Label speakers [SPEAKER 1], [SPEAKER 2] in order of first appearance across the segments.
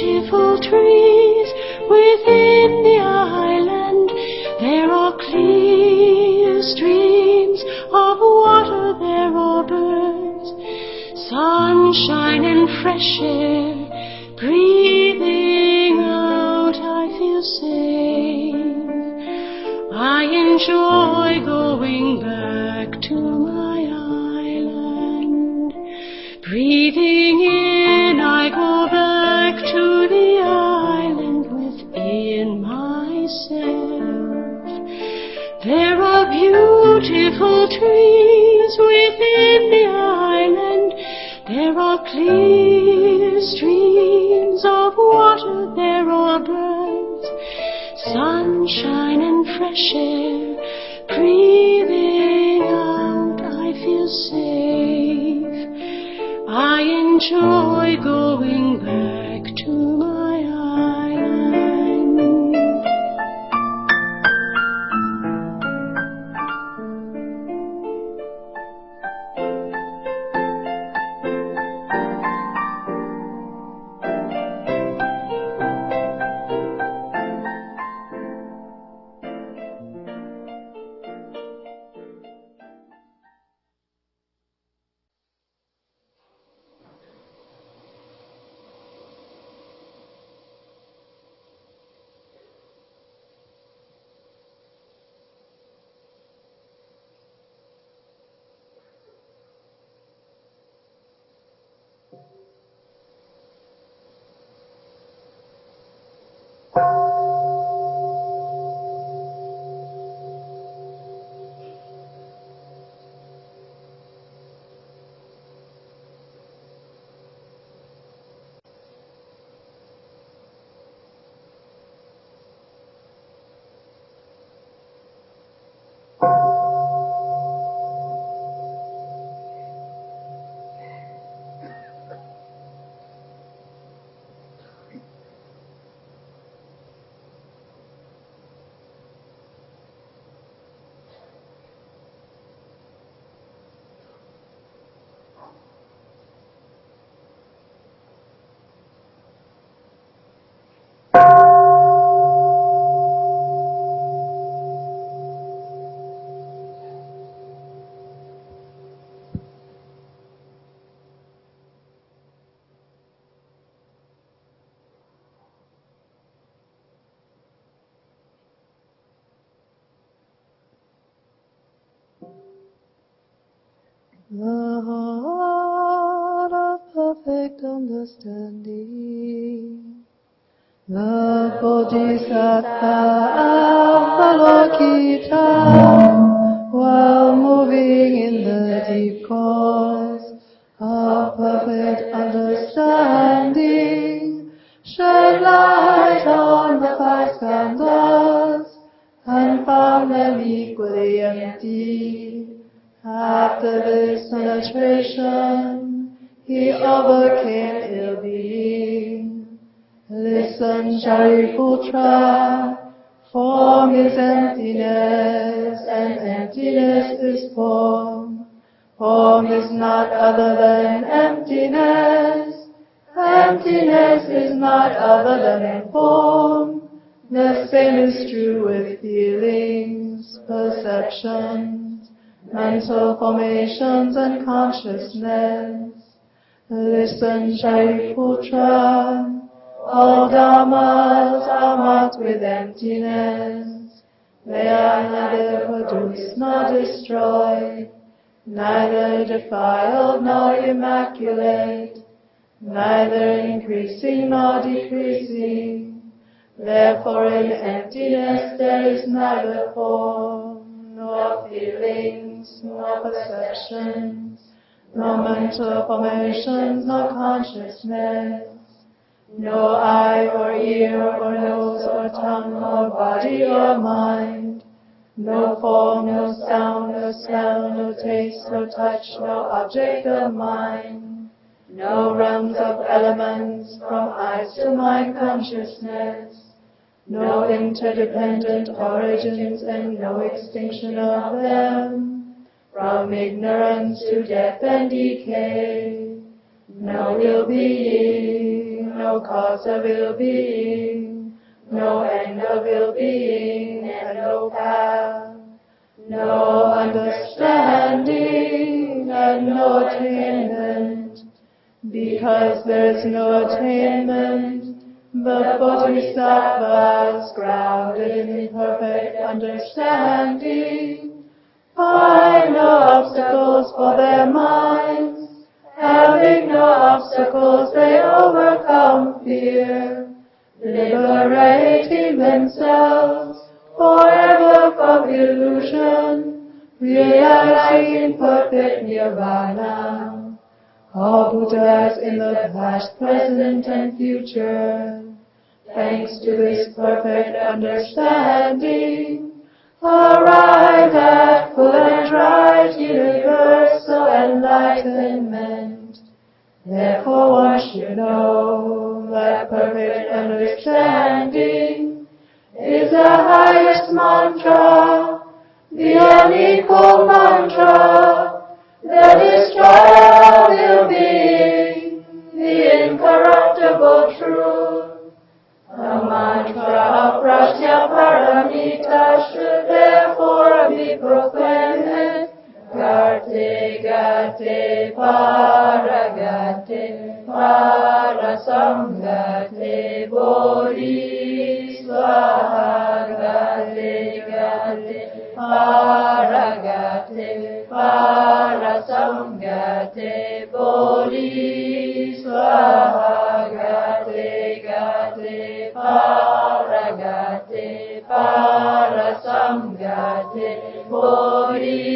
[SPEAKER 1] beautiful trees within the island. There are clear streams of water, there are birds, sunshine and fresh air. Breathing out, I feel safe. I enjoy going back to my island. Breathing in, I go back to the island within myself. There are beautiful trees within the island. There are clear streams of water, there are birds, sunshine and fresh air. Breathing out, I feel safe. I enjoy going back to my island.
[SPEAKER 2] The heart of perfect understanding, the Bodhisattva Avalokita, while moving in the deep course of perfect understanding, shed light on the five skandhas and found them equally empty. After this penetration, he overcame ill-being. Listen, Shariputra, form is emptiness, and emptiness is form. Form is not other than emptiness. Emptiness is not other than form. The same is true with feelings, perceptions, mental formations and consciousness. Listen, Shariputra, all dharmas are marked with emptiness. They are neither produced nor destroyed, neither defiled nor immaculate, neither increasing nor decreasing. Therefore in emptiness there is neither form, nor feelings, nor perceptions, nor mental formations, nor consciousness, no eye or ear or nose or tongue or body or mind, no form, no sound, no smell, no taste, no touch, no object of mind, no realms of elements from eyes to mind consciousness, no interdependent origins and no extinction of them, from ignorance to death and decay, no ill-being, no no cause of ill-being, no end of ill-being, and no path, no understanding, and no attainment. Because there's no attainment, the bodhisattvas, grounded in perfect understanding, find no obstacles for their minds. Having no obstacles, they overcome fear, liberating themselves forever from illusion, realizing perfect nirvana. All Buddhas in the past, present, and future, thanks to this perfect understanding, arrive at full and right universal enlightenment. Therefore one should know that perfect understanding is the highest mantra, the unequal mantra, the destroyer of ill-being, the incorruptible truth. The mantra of Prajnaparamita should therefore be proclaimed. Gate, gate, paragate, parasamgate, bodhisvaha, gate, gate, paragate, parasamgate, bodhisvaha, gate, gate, paragate, parasamgate, bodhisvaha.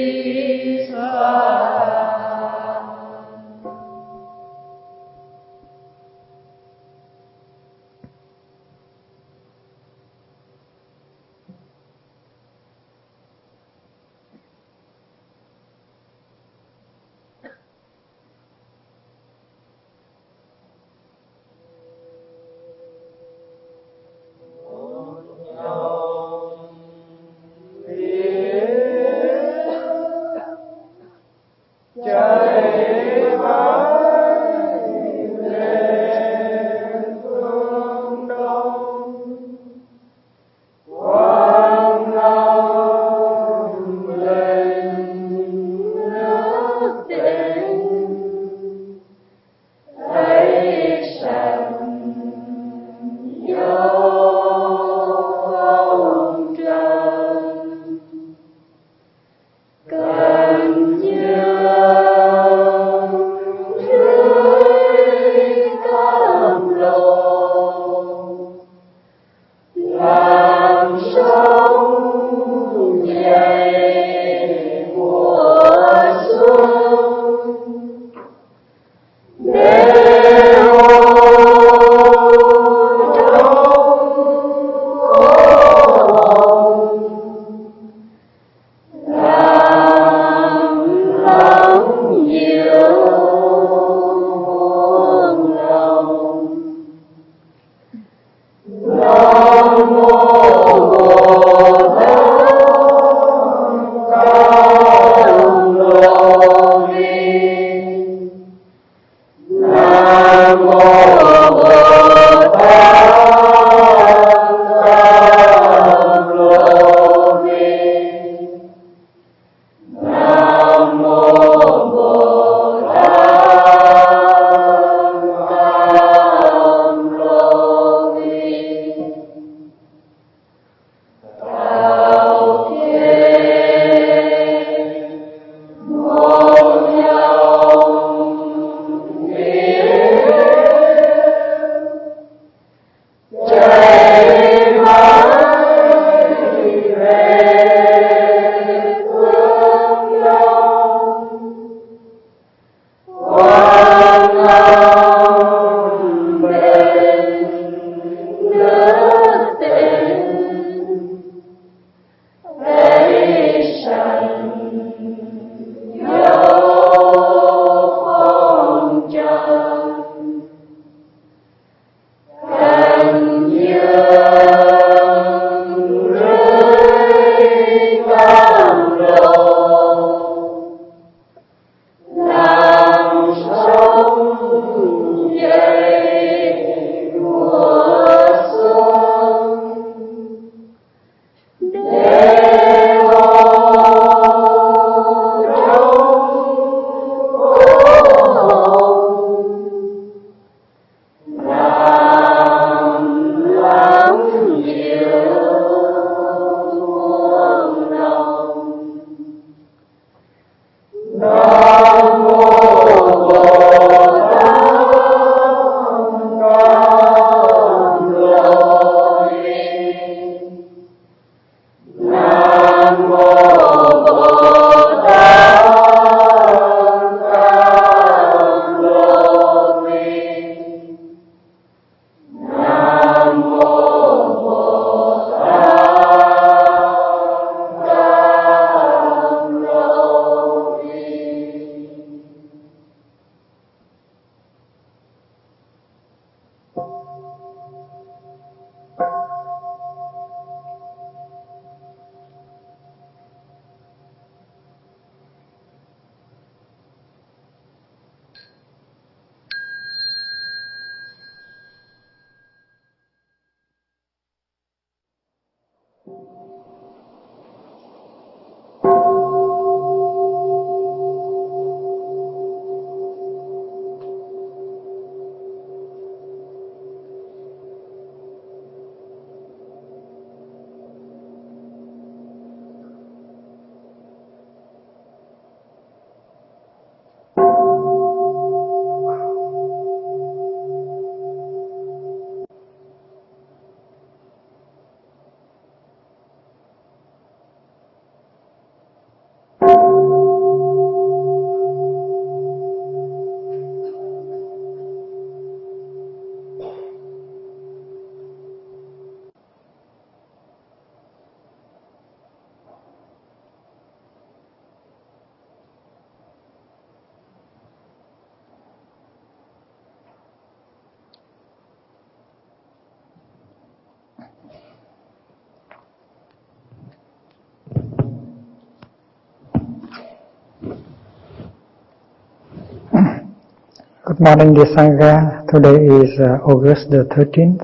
[SPEAKER 3] Good morning, dear Sangha. Today is August the 13th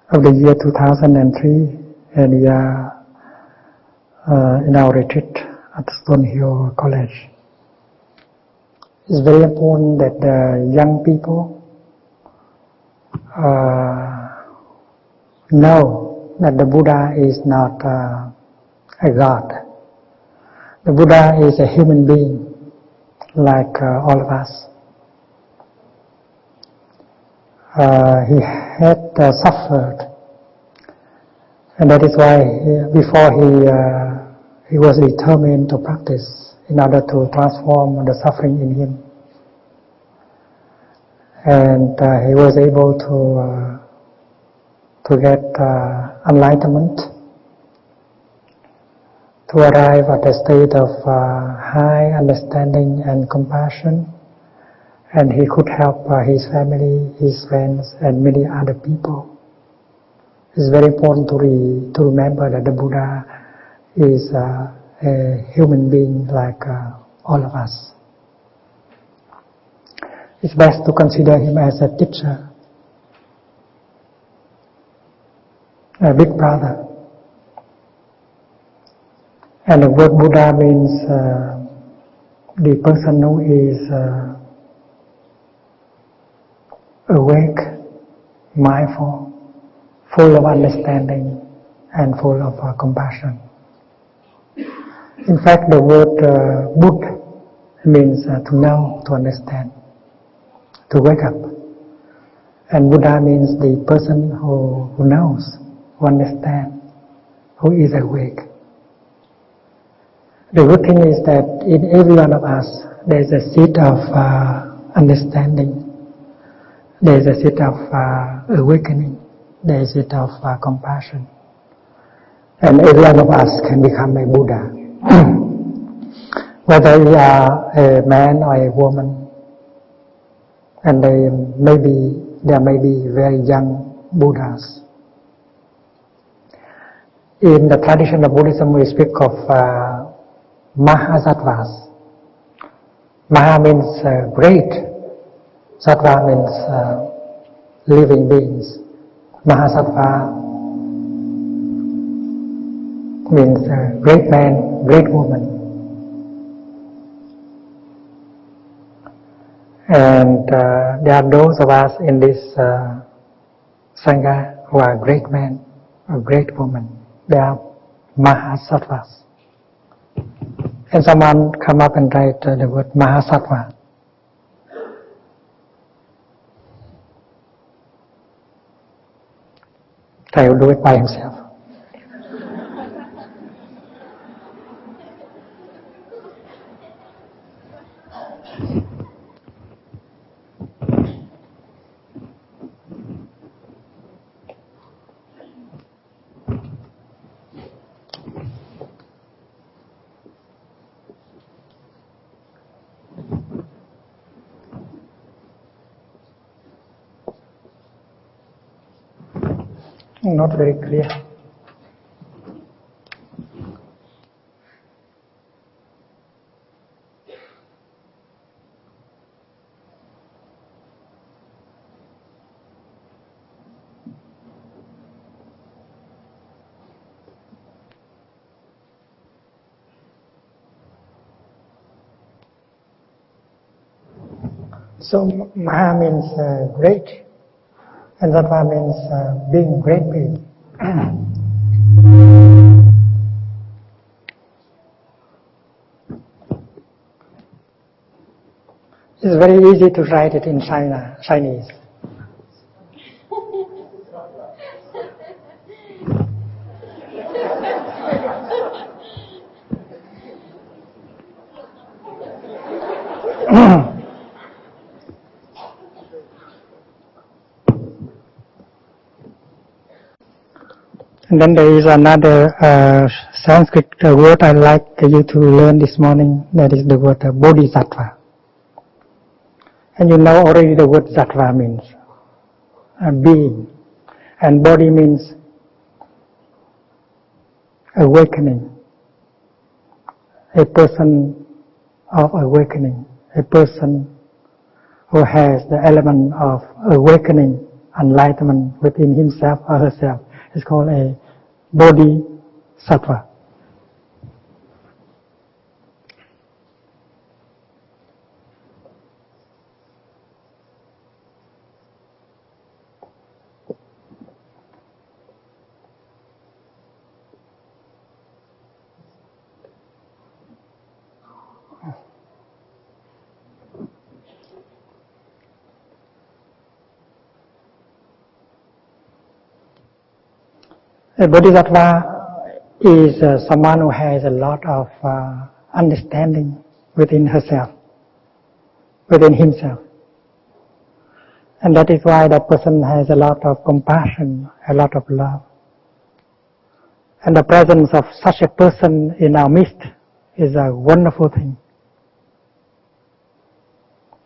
[SPEAKER 3] of the year 2003, and we are in our retreat at Stonehill College. It's very important that the young people know that the Buddha is not a god. The Buddha is a human being like all of us. He had suffered, and that is why before he was determined to practice in order to transform the suffering in him, and he was able to get enlightenment, to arrive at a state of high understanding and compassion, and he could help his family, his friends, and many other people. It's very important to remember that the Buddha is a human being like all of us. It's best to consider him as a teacher, a big brother. And the word Buddha means the person who is awake, mindful, full of understanding, and full of compassion. In fact, the word Bud means to know, to understand, to wake up. And Buddha means the person who knows, who understands, who is awake. The good thing is that in every one of us there is a seed of understanding, there is a seed of awakening, there is a seed of compassion, and every one of us can become a Buddha. Whether we are a man or a woman, and there may be very young Buddhas. In the tradition of Buddhism, we speak of Mahasattvas. Maha means great, Sattva means living beings. Mahasattva means great man, great woman. And there are those of us in this Sangha who are great men or great women. They are Mahasattvas. And someone come up and write the word Mahasattva. Thầy will do it by himself. Not very clear. So Maha means great, and Sattva means being great being. It's very easy to write it in Chinese. And then there is another Sanskrit word I like you to learn this morning. That is the word Bodhisattva. And you know already the word Sattva means a being, and Bodhi means awakening, a person of awakening, a person who has the element of awakening, enlightenment within himself or herself is called a Bodhisattva. A Bodhisattva is someone who has a lot of understanding within herself, within himself. And that is why that person has a lot of compassion, a lot of love. And the presence of such a person in our midst is a wonderful thing.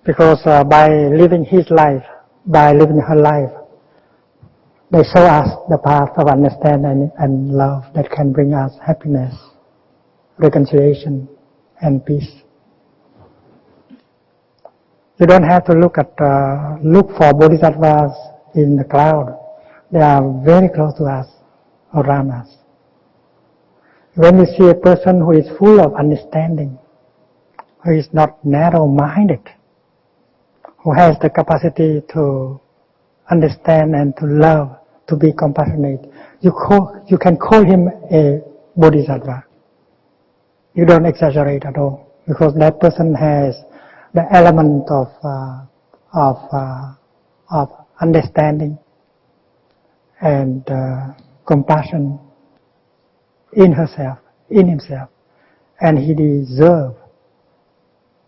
[SPEAKER 3] Because by living his life, by living her life, they show us the path of understanding and love that can bring us happiness, reconciliation, and peace. You don't have to look for bodhisattvas in the cloud. They are very close to us, around us. When you see a person who is full of understanding, who is not narrow-minded, who has the capacity to understand and to love, to be compassionate, you can call him a bodhisattva. You don't exaggerate at all, because that person has the element of understanding and compassion in herself, in himself, and he deserves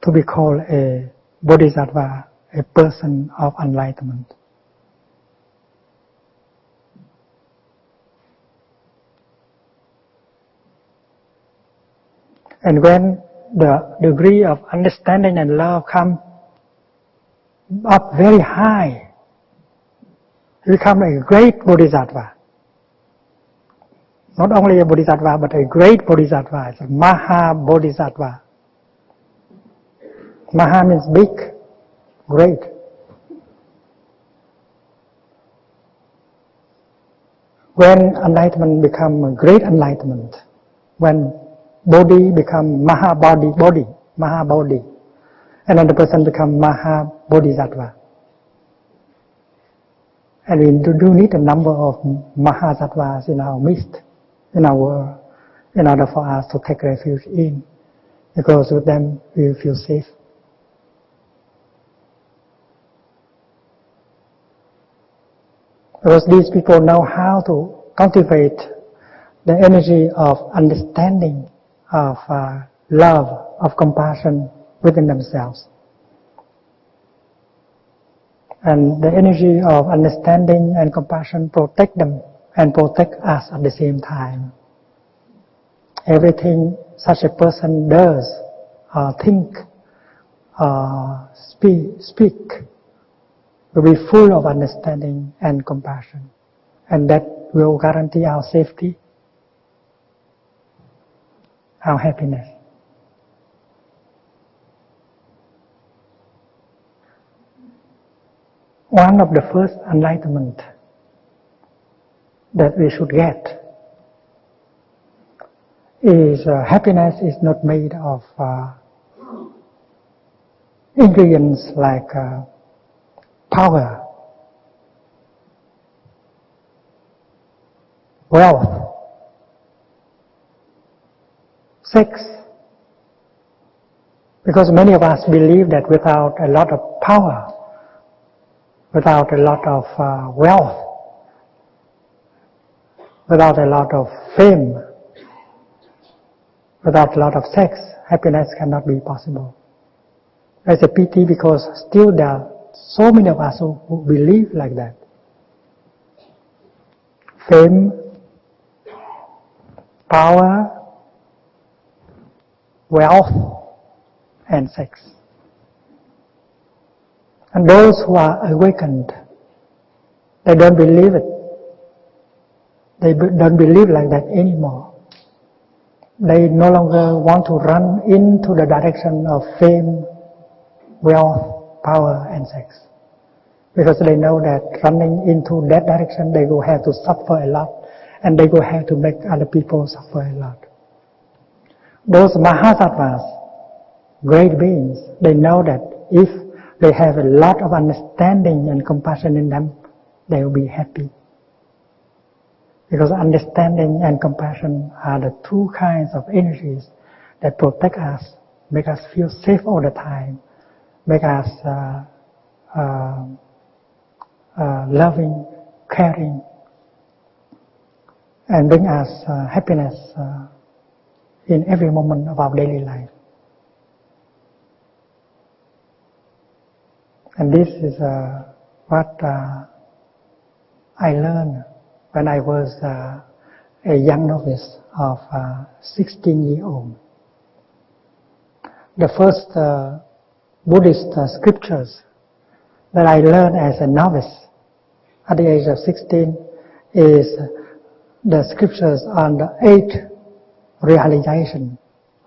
[SPEAKER 3] to be called a bodhisattva, a person of enlightenment. And when the degree of understanding and love come up very high, you become a great bodhisattva. Not only a bodhisattva, but a great bodhisattva. It's a Maha Bodhisattva. Maha means big, great. When enlightenment becomes a great enlightenment, when Bodhi become Maha Bodhi, Maha Bodhi, and then the person become Maha Bodhisattva. And we do need a number of Mahasattvas in our midst, in our world, in order for us to take refuge in, because with them we will feel safe. Because these people know how to cultivate the energy of understanding, of love, of compassion within themselves. And the energy of understanding and compassion protect them and protect us at the same time. Everything such a person does, think, speak, will be full of understanding and compassion. And that will guarantee our safety, our happiness. One of the first enlightenment that we should get is happiness is not made of ingredients like power, wealth, sex. Because many of us believe that without a lot of power, without a lot of wealth, without a lot of fame, without a lot of sex, happiness cannot be possible. It's a pity because still there are so many of us who believe like that. Fame, power, wealth, and sex. And those who are awakened, they don't believe it. They don't believe like that anymore. They no longer want to run into the direction of fame, wealth, power, and sex. Because they know that running into that direction, they will have to suffer a lot, and they will have to make other people suffer a lot. Those Mahasattvas, great beings, they know that if they have a lot of understanding and compassion in them, they will be happy. Because understanding and compassion are the two kinds of energies that protect us, make us feel safe all the time, make us loving, caring, and bring us happiness in every moment of our daily life. And this is what I learned when I was a young novice of 16-year-old. The first Buddhist scriptures that I learned as a novice at the age of 16 is the scriptures on the 8 realization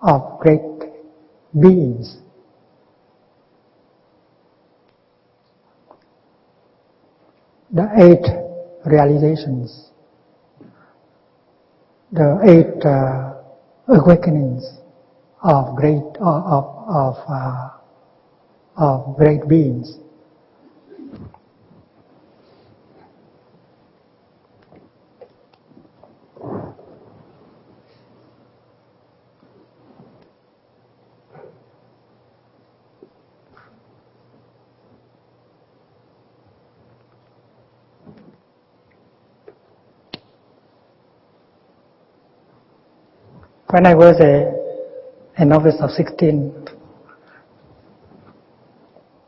[SPEAKER 3] of great beings. The 8 realizations, the 8 awakenings of great beings. When I was a novice of 16,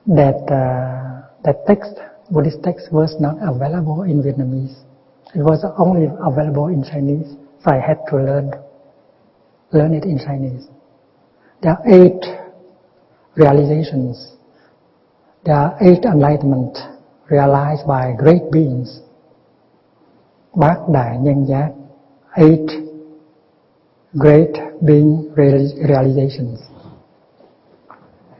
[SPEAKER 3] that text, Buddhist text, was not available in Vietnamese. It was only available in Chinese, so I had to learn it in Chinese. There are 8 realizations. There are 8 enlightenment realized by great beings. Bát Đại Nhân Giác, 8 great being realizations.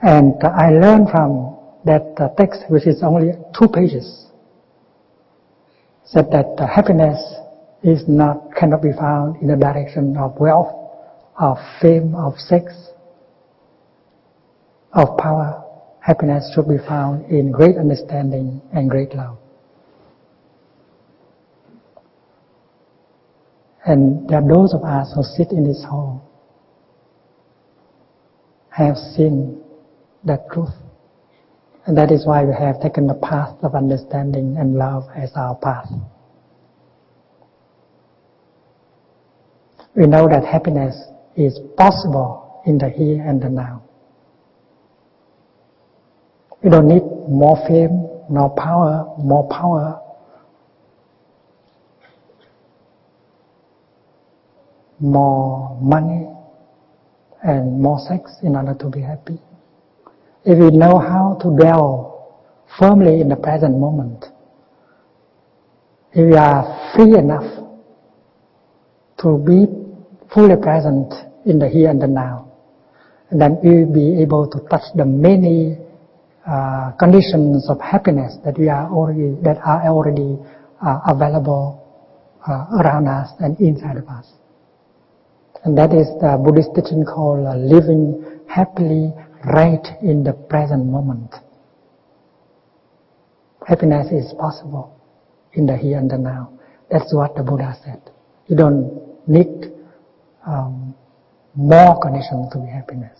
[SPEAKER 3] And I learned from that text, which is only 2 pages, said that happiness cannot be found in the direction of wealth, of fame, of sex, of power. Happiness should be found in great understanding and great love. And there are those of us who sit in this hall have seen that truth. And that is why we have taken the path of understanding and love as our path. We know that happiness is possible in the here and the now. We don't need more fame, more power, more money, and more sex in order to be happy. If we know how to dwell firmly in the present moment, if we are free enough to be fully present in the here and the now, then we will be able to touch the many conditions of happiness that are already available around us and inside of us. And that is the Buddhist teaching called living happily right in the present moment. Happiness is possible in the here and the now. That's what the Buddha said. You don't need more conditions to be happiness.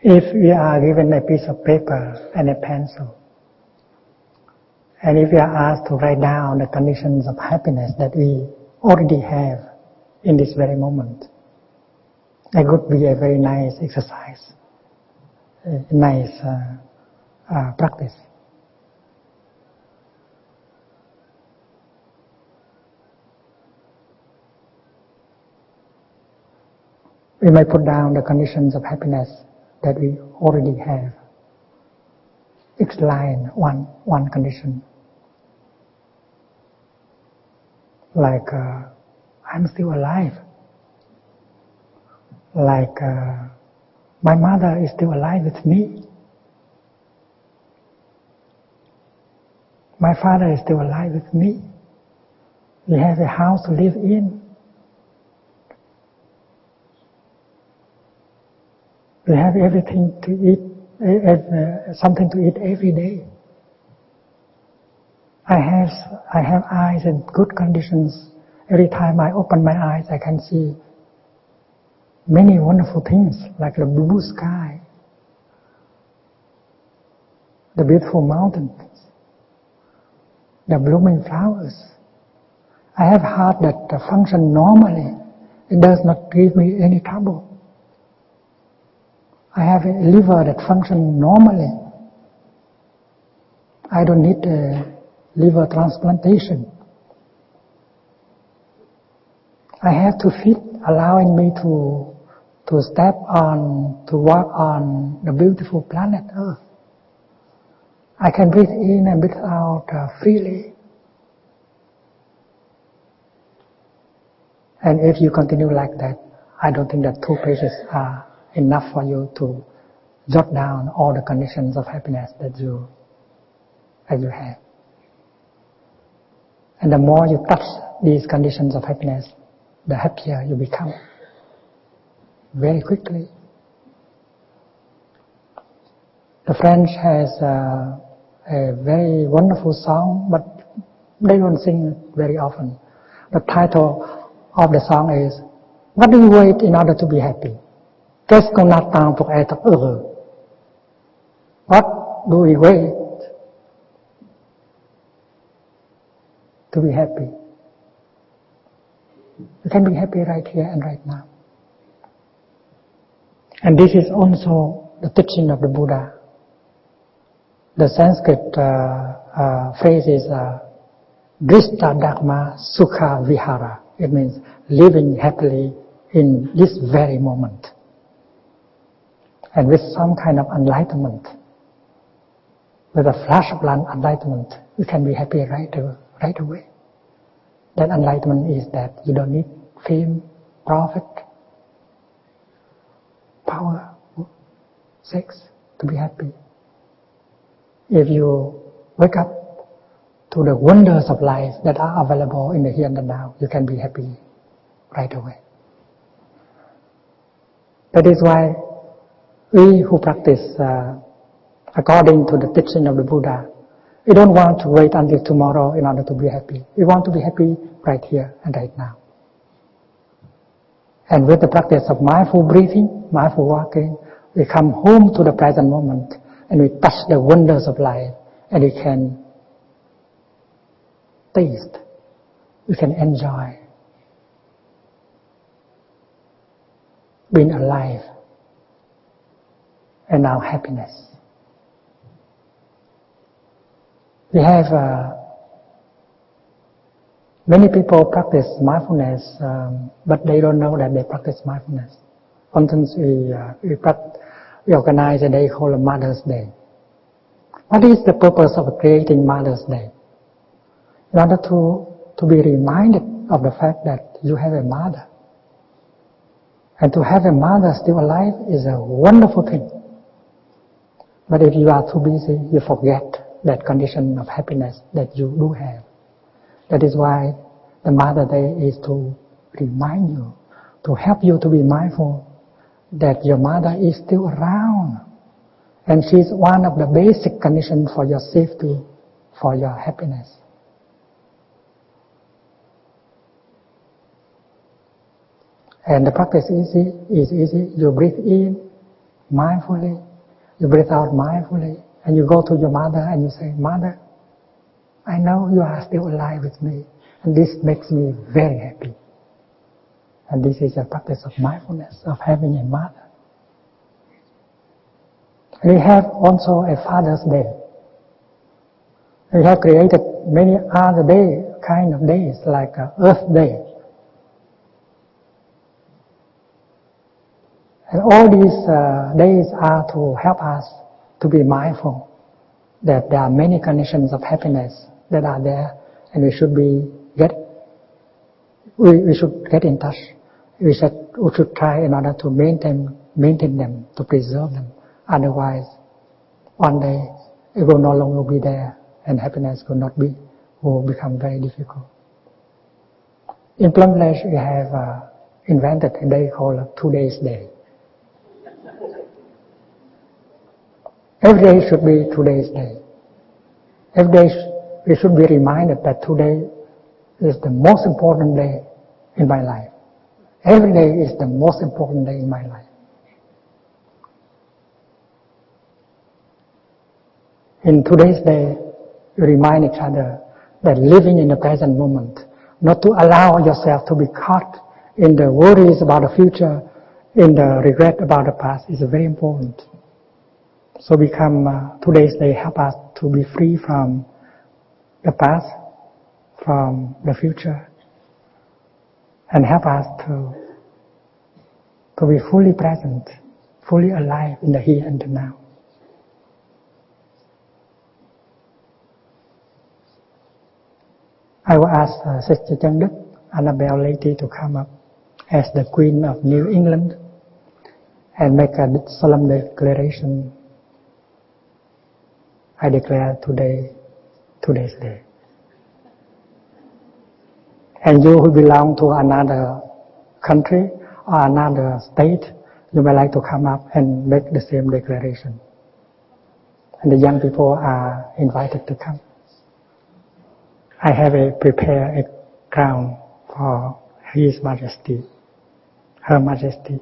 [SPEAKER 3] If we are given a piece of paper and a pencil, and if we are asked to write down the conditions of happiness that we already have in this very moment, that would be a very nice exercise, a nice practice. We may put down the conditions of happiness that we already have. It's line one condition. Like, I'm still alive. Like, my mother is still alive with me. My father is still alive with me. We have a house to live in. We have everything to eat, something to eat every day. I have eyes in good conditions. Every time I open my eyes, I can see many wonderful things, like the blue sky, the beautiful mountains, the blooming flowers. I have heart that function normally. It does not give me any trouble. I have a liver that functions normally. I don't need a liver transplantation. I have 2 feet allowing me to step on, to walk on the beautiful planet Earth. I can breathe in and breathe out freely. And if you continue like that, I don't think that 2 pages are enough for you to jot down all the conditions of happiness that you have. And the more you touch these conditions of happiness, the happier you become. Very quickly. The French has a very wonderful song, but they don't sing it very often. The title of the song is, "What do you wait in order to be happy? Qu'est-ce qu'on attend pour être heureux?" What do we wait to be happy? You can be happy right here and right now. And this is also the teaching of the Buddha. The Sanskrit phrase is Drishta Dharma Sukha Vihara. It means living happily in this very moment. And with some kind of enlightenment, with a flash of enlightenment, you can be happy right away. That enlightenment is that you don't need fame, profit, power, sex to be happy. If you wake up to the wonders of life that are available in the here and the now, you can be happy right away. That is why we who practice according to the teaching of the Buddha, we don't want to wait until tomorrow in order to be happy. We want to be happy right here and right now. And with the practice of mindful breathing, mindful walking, we come home to the present moment and we touch the wonders of life, and we can taste, we can enjoy being alive and our happiness. We have many people practice mindfulness, but they don't know that they practice mindfulness. For instance, we organize a day called Mother's Day. What is the purpose of creating Mother's Day? In order to be reminded of the fact that you have a mother. And to have a mother still alive is a wonderful thing. But if you are too busy, you forget that condition of happiness that you do have. That is why the Mother Day is to remind you, to help you to be mindful that your mother is still around. And she is one of the basic conditions for your safety, for your happiness. And the practice is easy. You breathe in mindfully, you breathe out mindfully, and you go to your mother and you say, "Mother, I know you are still alive with me, and this makes me very happy." And this is a practice of mindfulness, of having a mother. We have also a Father's Day. We have created many other kind of days, like Earth Day. And all these days are to help us to be mindful that there are many conditions of happiness that are there, and we should get in touch. We should try in order to maintain them, to preserve them. Otherwise, one day it will no longer be there, and happiness will become very difficult. In Plum Village, we have invented a day called 2 days day. Every day should be 2 days day. Every day we should be reminded that today is the most important day in my life. Every day is the most important day in my life. In today's day, you remind each other that living in the present moment, not to allow yourself to be caught in the worries about the future, in the regret about the past, is very important. So today's day help us to be free from the past, from the future, and help us to be fully present, fully alive in the here and the now. I will ask Sister Chân Đức, Annabelle Lady, to come up as the Queen of New England and make a solemn declaration. I declare today's day. And you who belong to another country or another state, you may like to come up and make the same declaration. And the young people are invited to come. I have prepared a crown for His Majesty, Her Majesty.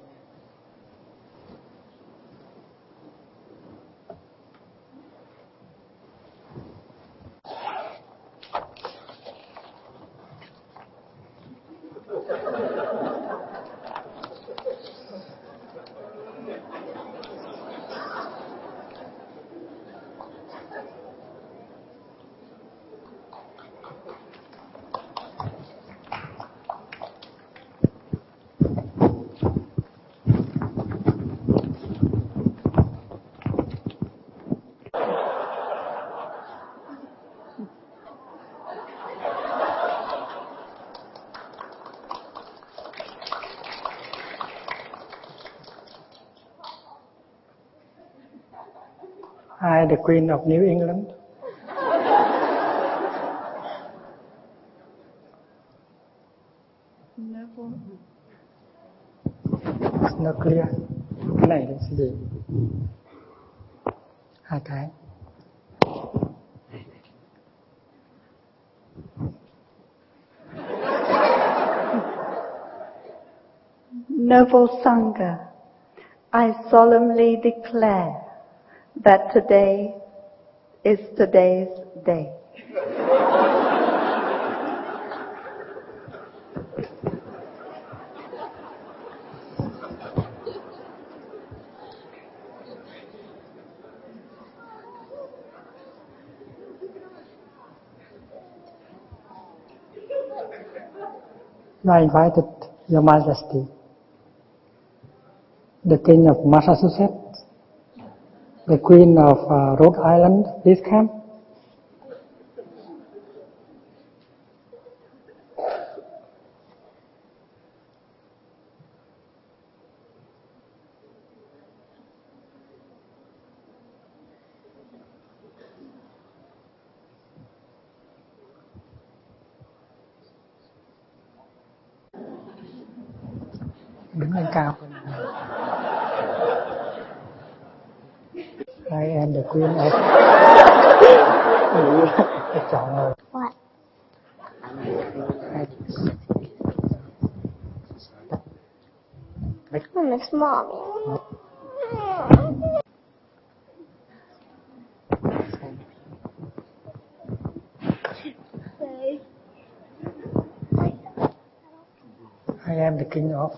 [SPEAKER 3] I, the Queen of New England, nó clear. Cái này là cái gì? Hai cái.
[SPEAKER 2] Noble Sangha, I solemnly declare that today is today's day.
[SPEAKER 3] I invited Your Majesty, the King of Massachusetts, the Queen of Rhode Island, please come. Đứng lên cao. I am the Queen of... Chọn rồi.
[SPEAKER 4] What? I miss Mommy.
[SPEAKER 3] I am the King of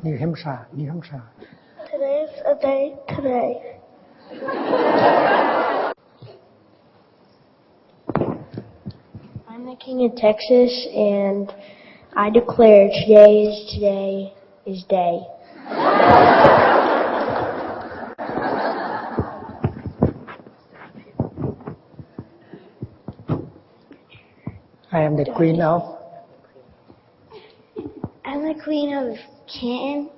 [SPEAKER 3] New Hampshire.
[SPEAKER 4] Today's a day today. I'm the King of Texas, and I declare today is day.
[SPEAKER 3] I am the queen of.
[SPEAKER 4] I'm the queen of Canton,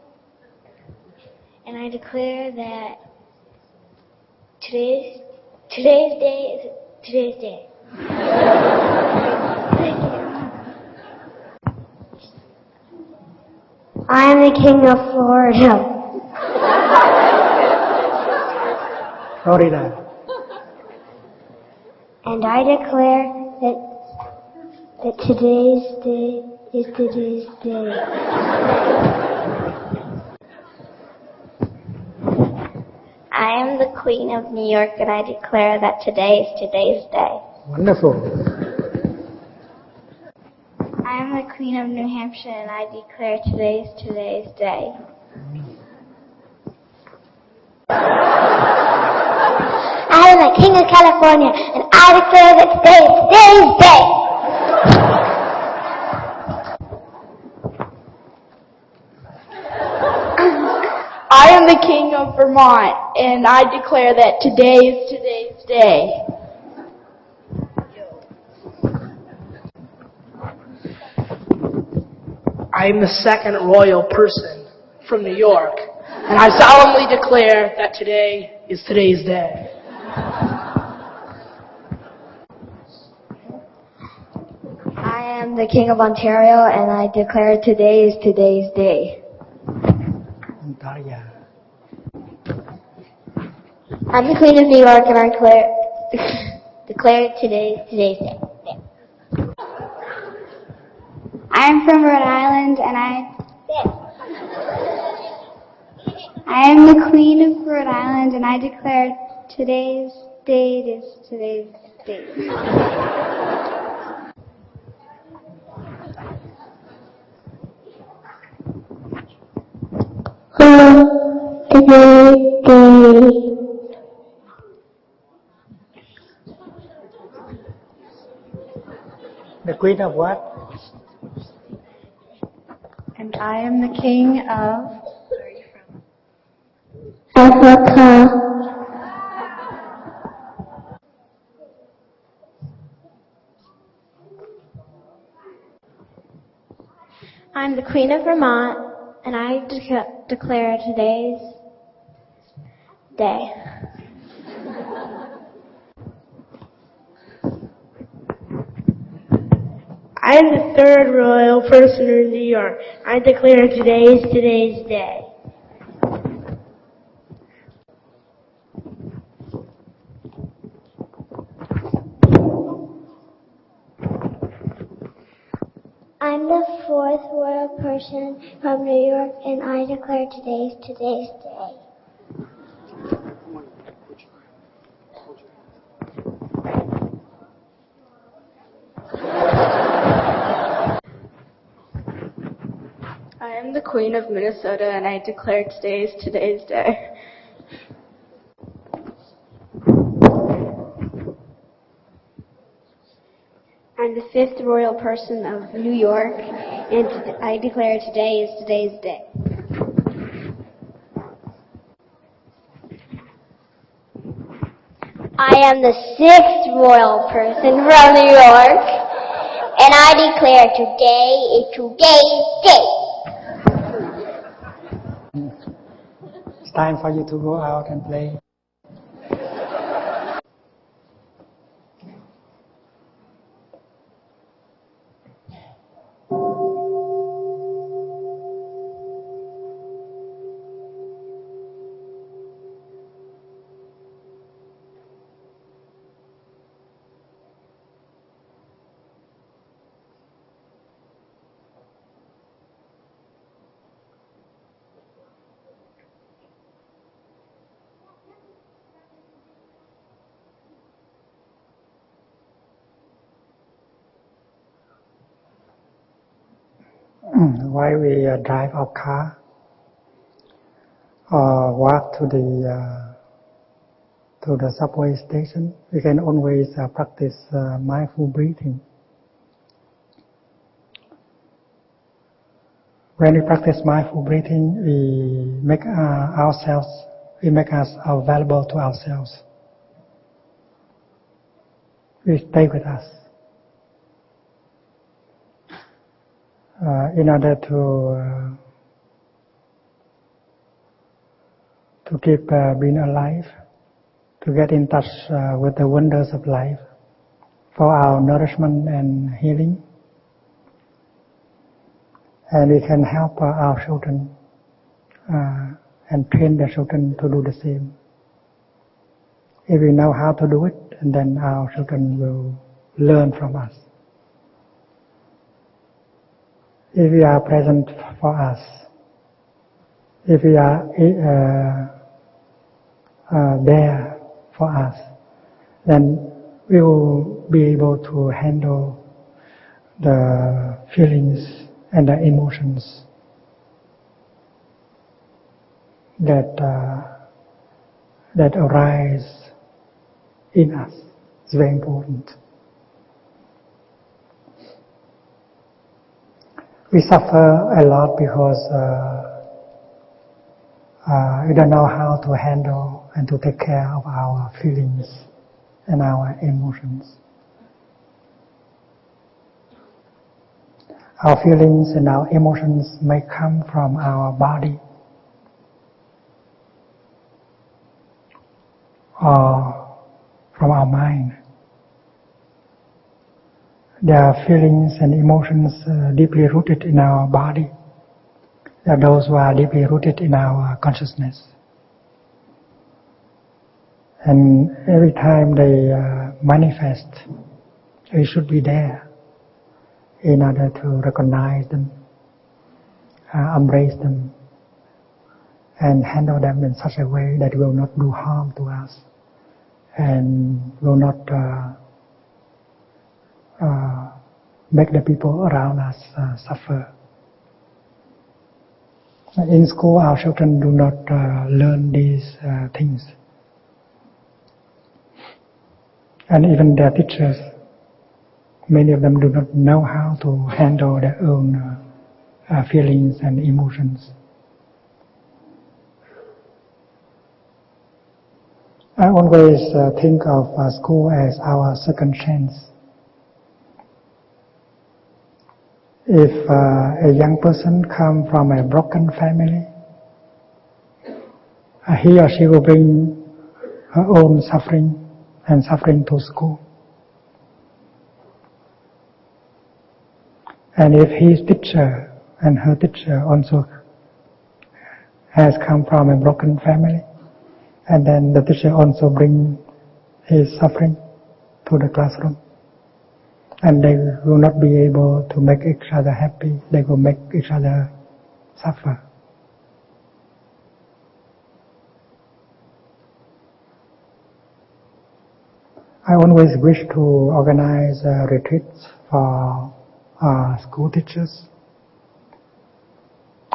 [SPEAKER 4] and I declare that today's day is today's day. I am the king of Florida.
[SPEAKER 3] Florida.
[SPEAKER 4] And I declare that today's day is today's day. I am the queen of New York, and I declare that today is today's day.
[SPEAKER 3] Wonderful.
[SPEAKER 4] I am the queen of New Hampshire, and I declare today's day. I am the king of California, and I declare that today is today's day.
[SPEAKER 2] I am the king of Vermont, and I declare that today is today's day.
[SPEAKER 5] I am the second royal person from New York, and I solemnly declare that today is today's day.
[SPEAKER 4] I am the king of Ontario, and I declare today is today's day.
[SPEAKER 3] Ontario.
[SPEAKER 4] I'm the queen of New York, and I declare today is today's day. I'm from Rhode Island, and I am the queen of Rhode Island, and I declare today's date is today's date.
[SPEAKER 3] The queen of what?
[SPEAKER 2] And I am the king of
[SPEAKER 4] Africa. I'm the queen of Vermont, and I declare today's day.
[SPEAKER 6] I am the third royal person in New York. I declare today is today's day.
[SPEAKER 4] I'm the fourth royal person from New York, and I declare today's day.
[SPEAKER 2] I am the queen of Minnesota, and I declare today's day.
[SPEAKER 4] I'm the fifth royal person of New York, and I declare today is today's day. I am the sixth royal person from New York, and I declare today is today's day.
[SPEAKER 3] It's time for you to go out and play. While we drive our car or walk to the subway station, we can always practice mindful breathing. When we practice mindful breathing, we make us available to ourselves. We stay with us. In order to keep being alive, to get in touch with the wonders of life, for our nourishment and healing. And we can help our children and train their children to do the same. If we know how to do it, and then our children will learn from us. If we are present for us, if we are there for us, then we will be able to handle the feelings and the emotions that arise in us. It's very important. We suffer a lot because we don't know how to handle and to take care of our feelings and our emotions. Our feelings and our emotions may come from our body or from our mind. There are feelings and emotions deeply rooted in our body. There are those who are deeply rooted in our consciousness. And every time they manifest, we should be there in order to recognize them, embrace them, and handle them in such a way that will not do harm to us and will not make the people around us suffer. In school, our children do not learn these things. And even their teachers, many of them do not know how to handle their own feelings and emotions. I always think of school as our second chance. If a young person comes from a broken family, he or she will bring her own suffering and suffering to school. And if his teacher and her teacher also has come from a broken family, and then the teacher also bring his suffering to the classroom, and they will not be able to make each other happy, they will make each other suffer. I always wish to organize retreats for school teachers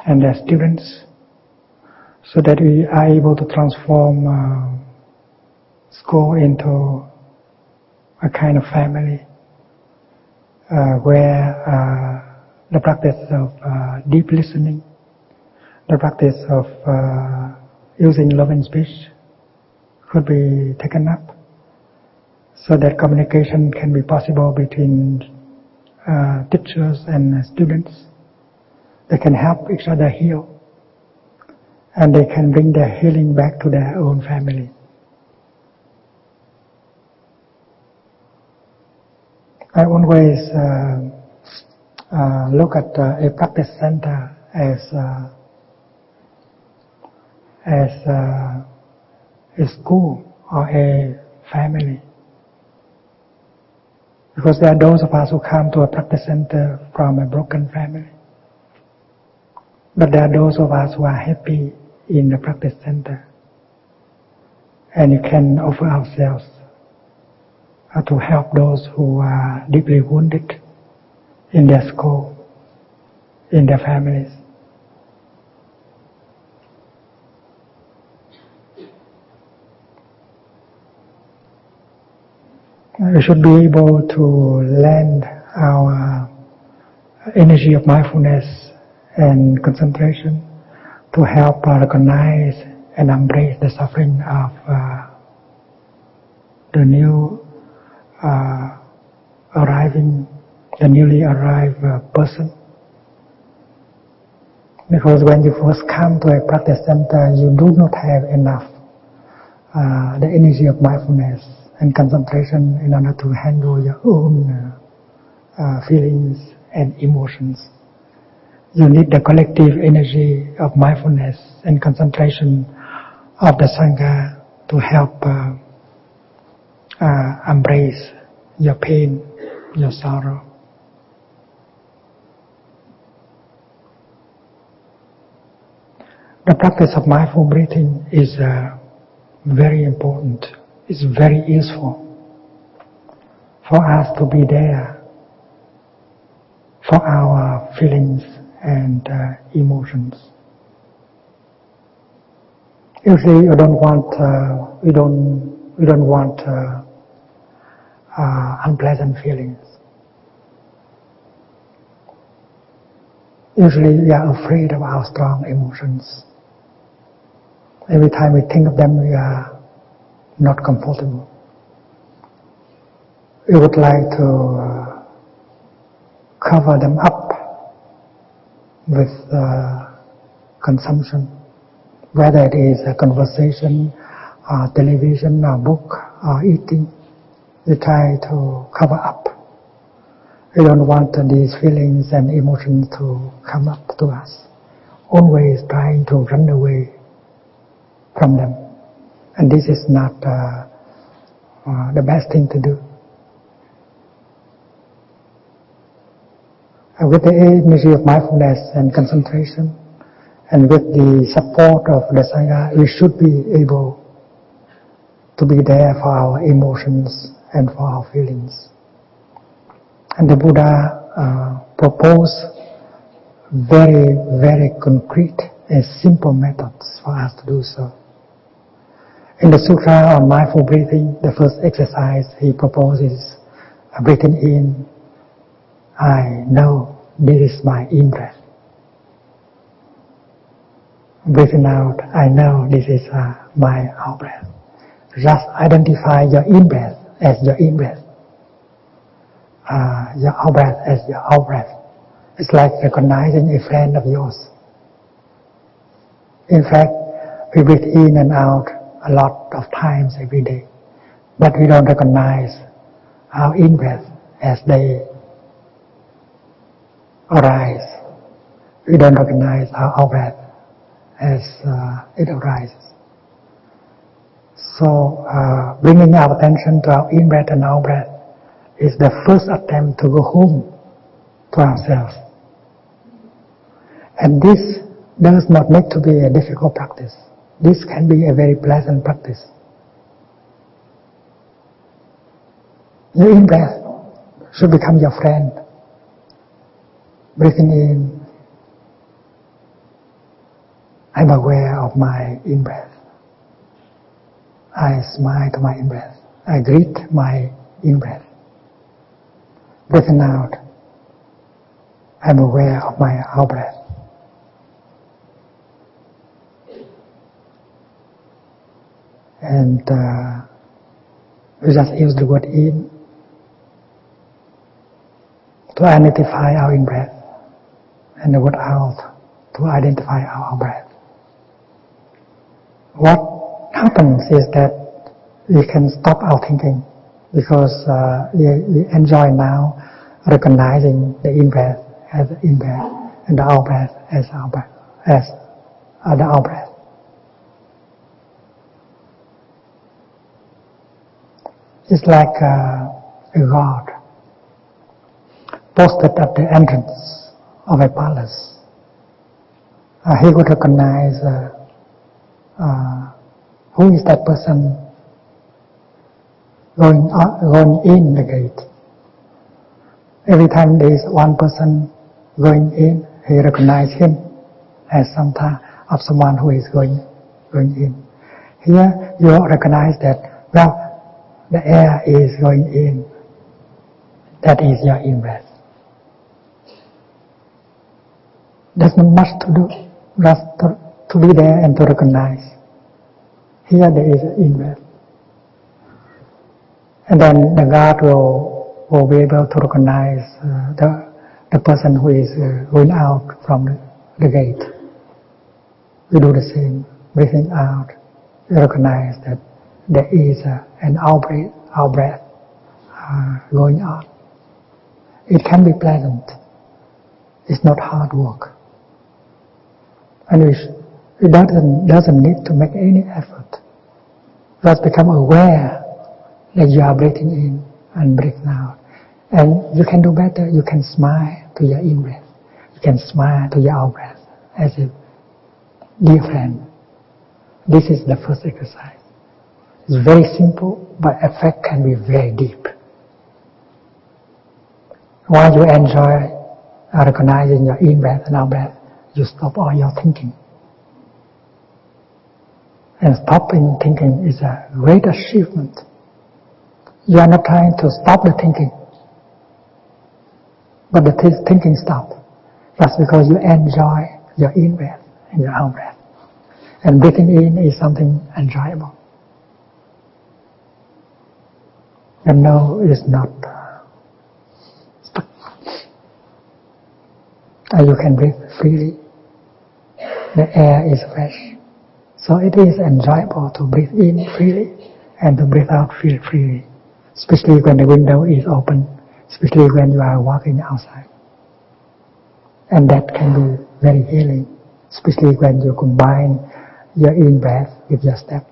[SPEAKER 3] and their students, so that we are able to transform school into a kind of family where the practice of deep listening, the practice of using loving speech could be taken up, so that communication can be possible between teachers and students. They can help each other heal, and they can bring their healing back to their own family. I always look at a practice center as a school or a family. Because there are those of us who come to a practice center from a broken family. But there are those of us who are happy in the practice center. And you can offer ourselves to help those who are deeply wounded in their school, in their families. We should be able to lend our energy of mindfulness and concentration to help recognize and embrace the suffering of the newly arrived person. Because when you first come to a practice center, you do not have enough the energy of mindfulness and concentration in order to handle your own feelings and emotions. You need the collective energy of mindfulness and concentration of the Sangha to help embrace your pain, your sorrow. The practice of mindful breathing is very important. It's very useful for us to be there for our feelings and emotions. Usually, we don't want unpleasant feelings. Usually, we are afraid of our strong emotions. Every time we think of them, we are not comfortable. We would like to cover them up with consumption, whether it is a conversation, or television, or book, or eating. We try to cover up. We don't want these feelings and emotions to come up to us. Always trying to run away from them. And this is not the best thing to do. And with the energy of mindfulness and concentration, and with the support of the Sangha, we should be able to be there for our emotions and for our feelings. And the Buddha proposed very, very concrete and simple methods for us to do so. In the Sutra on Mindful Breathing, the first exercise he proposes, breathing in, I know this is my in-breath. Breathing out, I know this is my out-breath. Just identify your in-breath as your in-breath. Your out-breath as your out-breath. It's like recognizing a friend of yours. In fact, we breathe in and out a lot of times every day, but we don't recognize our in-breath as they arise. We don't recognize our out-breath as it arises. So, bringing our attention to our in-breath and out-breath is the first attempt to go home to ourselves. And this does not need to be a difficult practice. This can be a very pleasant practice. Your in-breath should become your friend. Breathing in, I'm aware of my in-breath. I smile to my in-breath. I greet my in-breath. Breathing out, I'm aware of my out-breath. And we just use the word in to identify our in-breath, and the word out to identify our out-breath. What happens is that we can stop our thinking because we enjoy now recognizing the in-breath as the in-breath and the out-breath as out-breath, as the out-breath. It's like a guard posted at the entrance of a palace. He would recognize who is that person going in the gate. Every time there is one person going in, he recognizes him as someone who is going in. Here you recognize that, well, the air is going in. That is your in-breath. There's not much to do, just to be there and to recognize. Here there is an in-breath. And then the guard will be able to recognize the person who is going out from the gate. We do the same, breathing out. We recognize that there is an out-breath going on. It can be pleasant. It's not hard work. And it doesn't need to make any effort. Just become aware that you are breathing in and breathing out. And you can do better. You can smile to your in-breath. You can smile to your out-breath as if, dear friend, this is the first exercise. It's very simple, but effect can be very deep. While you enjoy recognizing your in-breath and out-breath, you stop all your thinking. And stopping thinking is a great achievement. You are not trying to stop the thinking, but the thinking stops. That's because you enjoy your in-breath and your out-breath. And breathing in is something enjoyable. The no is not stuck. And you can breathe freely. The air is fresh. So it is enjoyable to breathe in freely and to breathe out freely. Especially when the window is open, especially when you are walking outside. And that can be very healing, especially when you combine your in-breath with your step.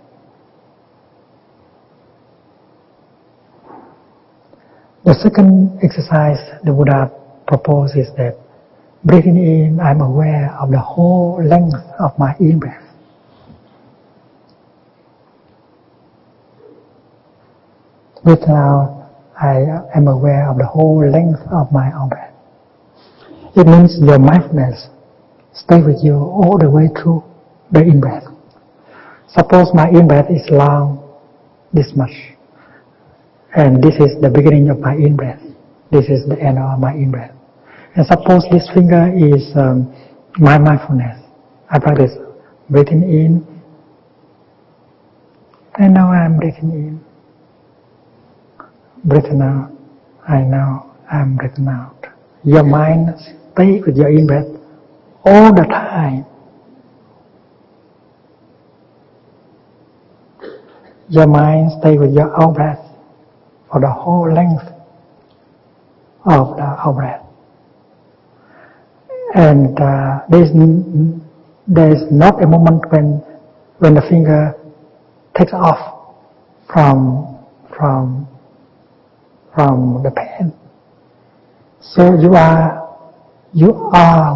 [SPEAKER 3] The second exercise the Buddha proposes is that breathing in, I'm aware of the whole length of my in-breath. Breathing out, I am aware of the whole length of my out-breath. It means your mindfulness stay with you all the way through the in-breath. Suppose my in-breath is long, this much. And this is the beginning of my in-breath. This is the end of my in-breath. And suppose this finger is my mindfulness. I practice breathing in. And now I'm breathing in. Breathing out. I know I'm breathing out. Your mind stay with your in-breath all the time. Your mind stay with your out-breath for the whole length of the out-breath. And there is not a moment when the finger takes off from the pen. So you are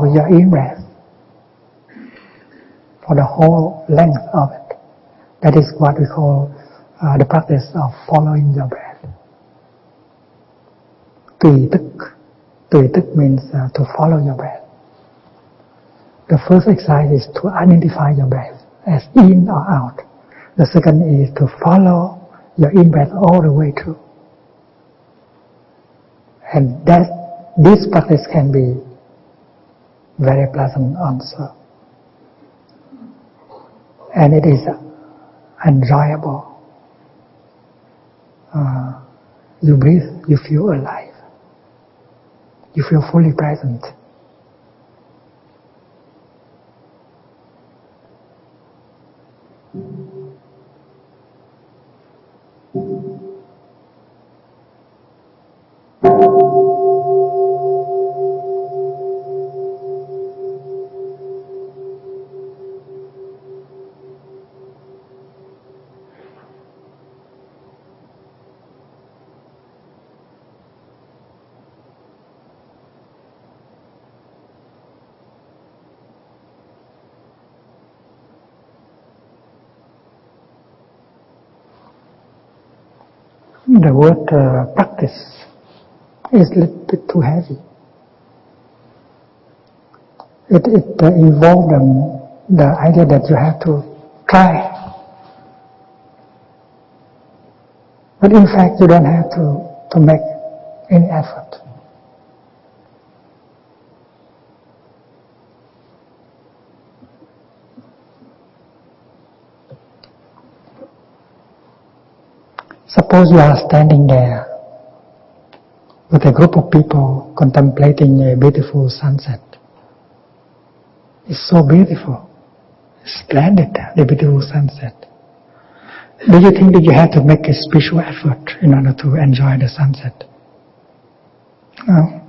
[SPEAKER 3] with your in-breath for the whole length of it. That is what we call the practice of following your breath. Tùy tức means to follow your breath. The first exercise is to identify your breath as in or out. The second is to follow your in-breath all the way through. And this practice can be very pleasant also. And it is enjoyable. You breathe, you feel alive. You feel fully present. The word practice is a little bit too heavy. It involves the idea that you have to try. But in fact, you don't have to make any effort. Suppose you are standing there with a group of people contemplating a beautiful sunset. It's so beautiful, splendid, the beautiful sunset. Do you think that you have to make a special effort in order to enjoy the sunset? No.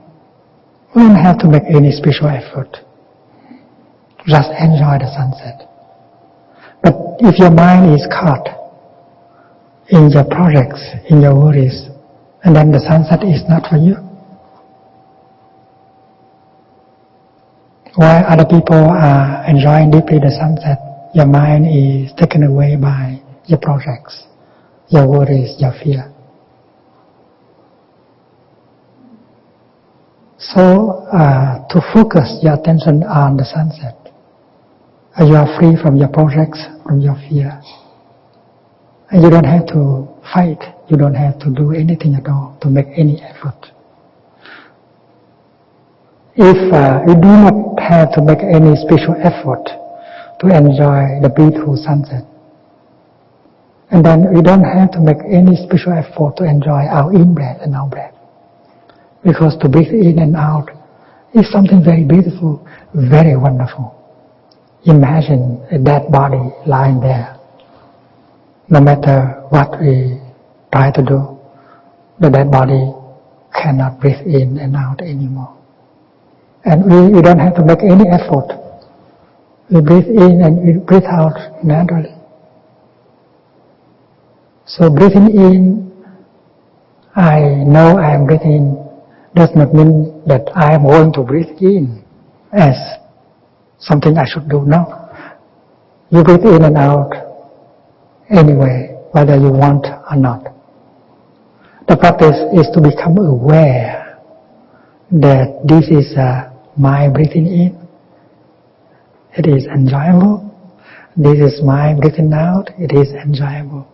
[SPEAKER 3] We don't have to make any special effort. Just enjoy the sunset. But if your mind is caught in your projects, in your worries, and then the sunset is not for you, while other people are enjoying deeply the sunset, your mind is taken away by your projects, your worries, your fear. So, to focus your attention on the sunset, you are free from your projects, from your fear. And you don't have to fight, you don't have to do anything at all to make any effort. If you do not have to make any special effort to enjoy the beautiful sunset, and then we don't have to make any special effort to enjoy our in-breath and out-breath. Because to breathe in and out is something very beautiful, very wonderful. Imagine a dead body lying there. No matter what we try to do, the dead body cannot breathe in and out anymore. And we don't have to make any effort. We breathe in and we breathe out naturally. So breathing in, I know I am breathing in, does not mean that I am going to breathe in as something I should do. No. You breathe in and out anyway, whether you want or not. The practice is to become aware that this is my breathing in. It is enjoyable. This is my breathing out. It is enjoyable.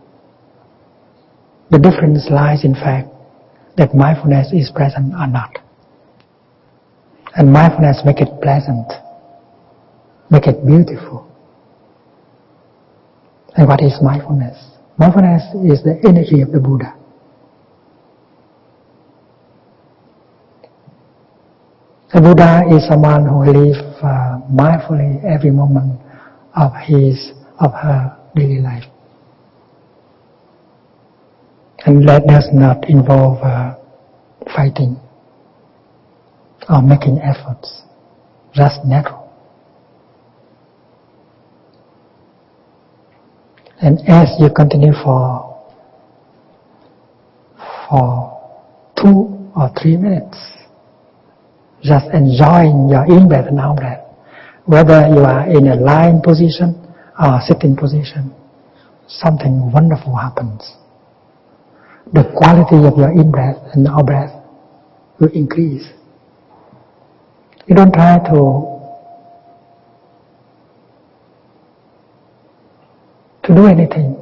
[SPEAKER 3] The difference lies in fact that mindfulness is present or not. And mindfulness make it pleasant, make it beautiful. And what is mindfulness? Mindfulness is the energy of the Buddha. The Buddha is someone who lives mindfully every moment of his, of her daily life. And that does not involve fighting or making efforts, just natural. And as you continue for 2 or 3 minutes, just enjoying your in-breath and out-breath, whether you are in a lying position or sitting position, something wonderful happens. The quality of your in-breath and out-breath will increase. You don't try to do anything.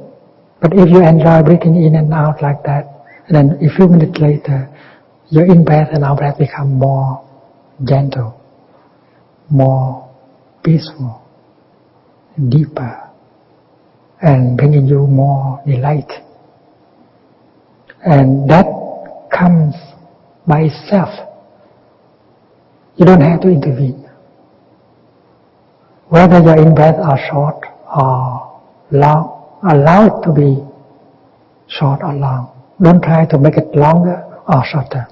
[SPEAKER 3] But if you enjoy breathing in and out like that, and then a few minutes later, your in-breath and out-breath become more gentle, more peaceful, deeper, and bringing you more delight. And that comes by itself. You don't have to intervene. Whether your in-breath are short or long, allow it to be short or long. Don't try to make it longer or shorter.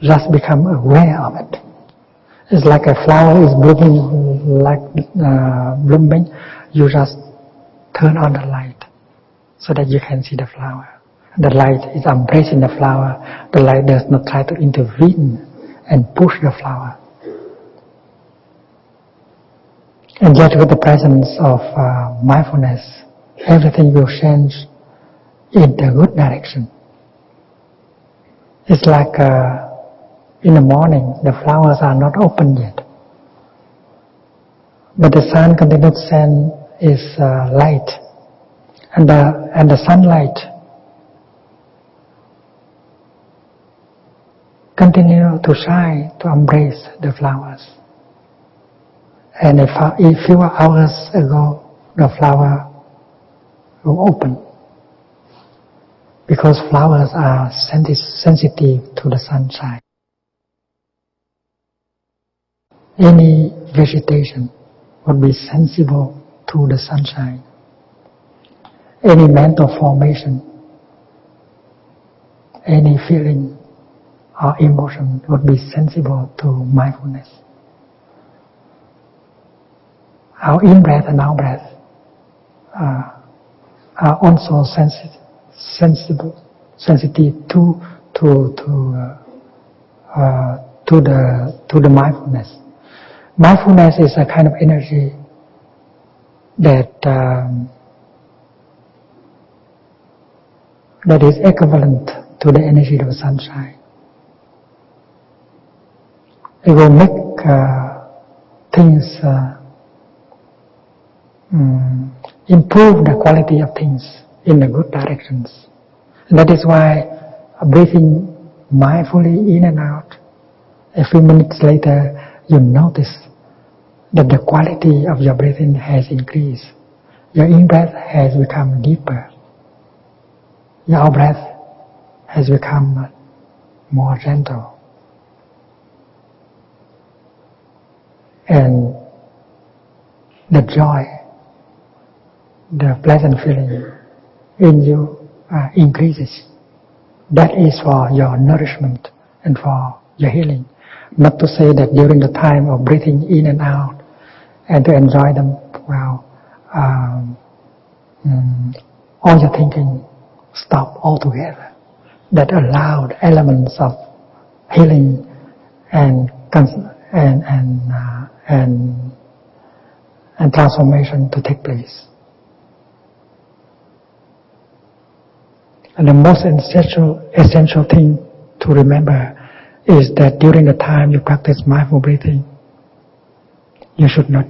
[SPEAKER 3] Just become aware of it. It's like a flower is blooming, you just turn on the light so that you can see the flower. The light is embracing the flower. The light does not try to intervene and push the flower. And yet with the presence of mindfulness, everything will change in the good direction. It's like in the morning, the flowers are not open yet. But the sun continues to send its light. And the sunlight continue to shine, to embrace the flowers. And a few hours ago, the flower will open. because flowers are sensitive to the sunshine. Any vegetation would be sensible to the sunshine. Any mental formation, any feeling or emotion would be sensible to mindfulness. Our in-breath and out-breath are also sensitive to the mindfulness. Mindfulness is a kind of energy that is equivalent to the energy of the sunshine. It will make things improve the quality of things in the good directions. And that is why breathing mindfully in and out, a few minutes later you notice that the quality of your breathing has increased. Your in-breath has become deeper. Your out-breath has become more gentle. And the joy, the pleasant feeling in you increases. That is for your nourishment and for your healing. Not to say that during the time of breathing in and out and to enjoy them, all your thinking stop altogether. That allowed elements of healing and transformation to take place. And the most essential thing to remember is that during the time you practice mindful breathing, you should not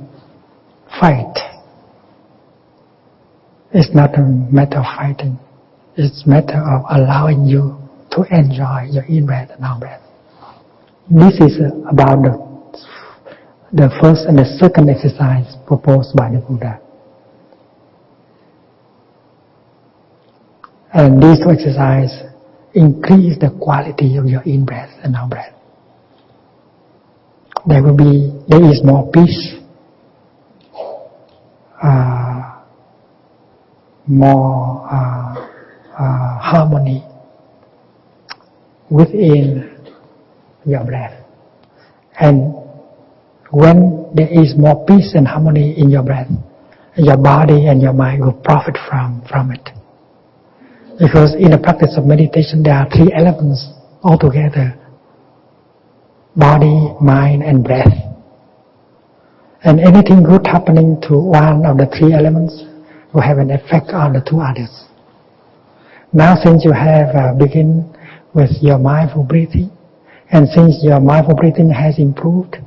[SPEAKER 3] fight. It's not a matter of fighting. It's a matter of allowing you to enjoy your in-breath and out-breath. This is about the first and the second exercise proposed by the Buddha. And these two exercises increase the quality of your in-breath and out-breath. There is more peace, more harmony within your breath. And when there is more peace and harmony in your breath, your body and your mind will profit from it. Because in the practice of meditation there are three elements altogether: body, mind and breath. And anything good happening to one of the three elements will have an effect on the two others. Now since you have begin with your mindful breathing, and since your mindful breathing has improved,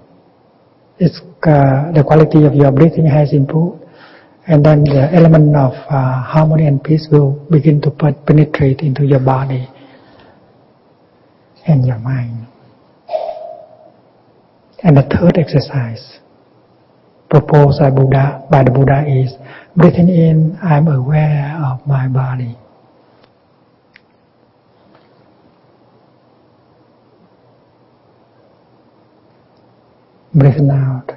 [SPEAKER 3] the quality of your breathing has improved, and then the element of harmony and peace will begin to penetrate into your body and your mind. And the third exercise proposed by the Buddha is breathing in, I'm aware of my body. Breathing out,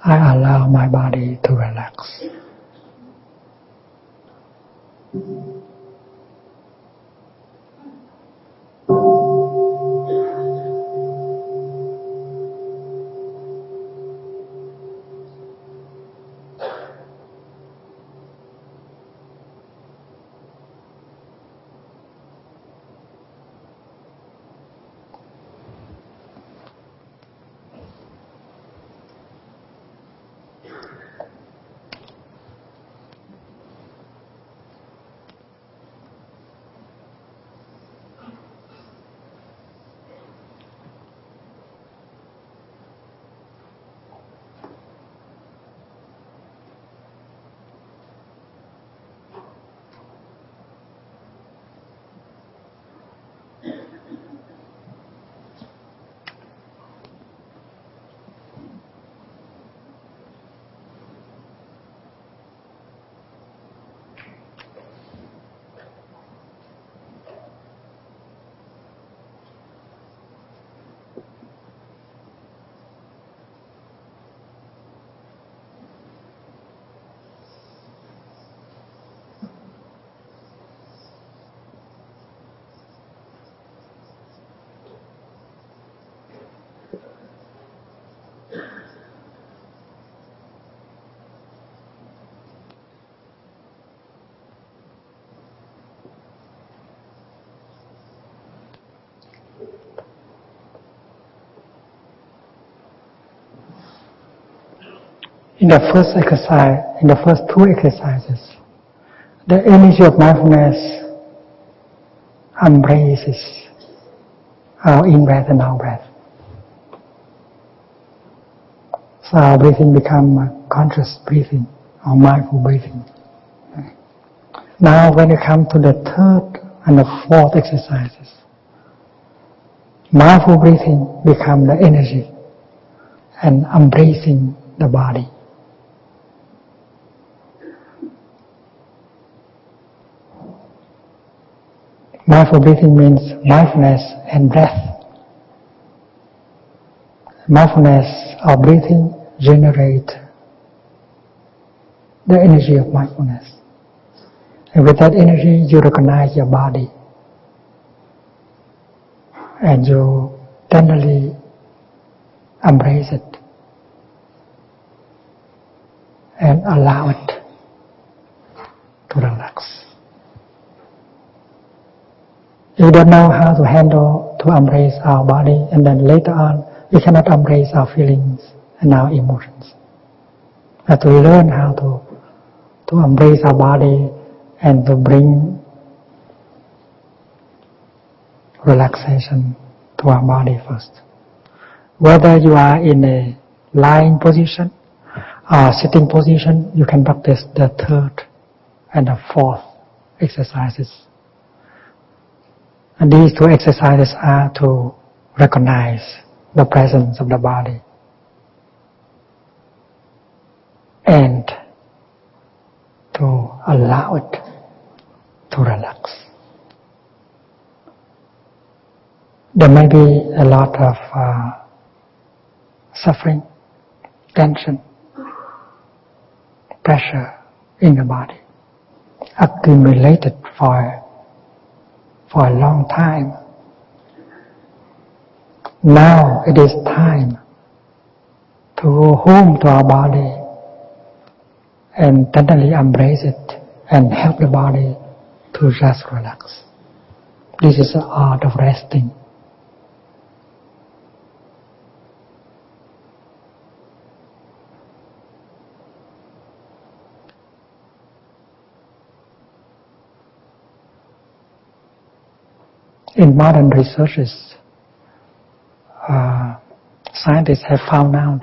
[SPEAKER 3] I allow my body to relax. In the first exercise, in the first two exercises, the energy of mindfulness embraces our in-breath and out-breath. So our breathing becomes conscious breathing or mindful breathing. Now when you come to the third and the fourth exercises, mindful breathing becomes the energy and embracing the body. Mindful breathing means mindfulness and breath. Mindfulness or breathing generate the energy of mindfulness. And with that energy, you recognize your body. And you tenderly embrace it. And allow it to relax. If we don't know how to handle, to embrace our body, and then later on, we cannot embrace our feelings and our emotions. We have to learn how to embrace our body and to bring relaxation to our body first. Whether you are in a lying position or sitting position, you can practice the third and the fourth exercises. And these two exercises are to recognize the presence of the body and to allow it to relax. There may be a lot of suffering, tension, pressure in the body, accumulated for a long time. Now it is time to go home to our body and tenderly embrace it and help the body to just relax. This is the art of resting. In modern researches, scientists have found out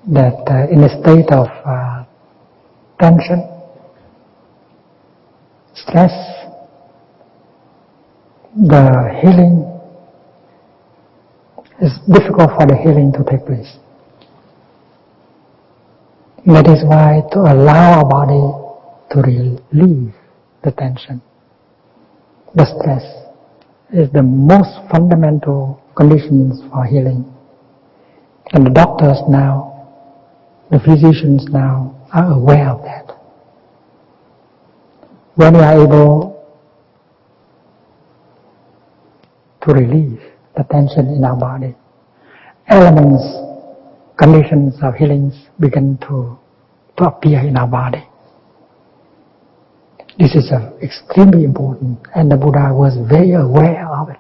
[SPEAKER 3] that in a state of tension, stress, the healing is difficult for the healing to take place. That is why to allow our body to relieve the tension, the stress, is the most fundamental conditions for healing. And the doctors now, the physicians now are aware of that. When we are able to relieve the tension in our body, elements, conditions of healings begin to appear in our body. This is extremely important, and the Buddha was very aware of it.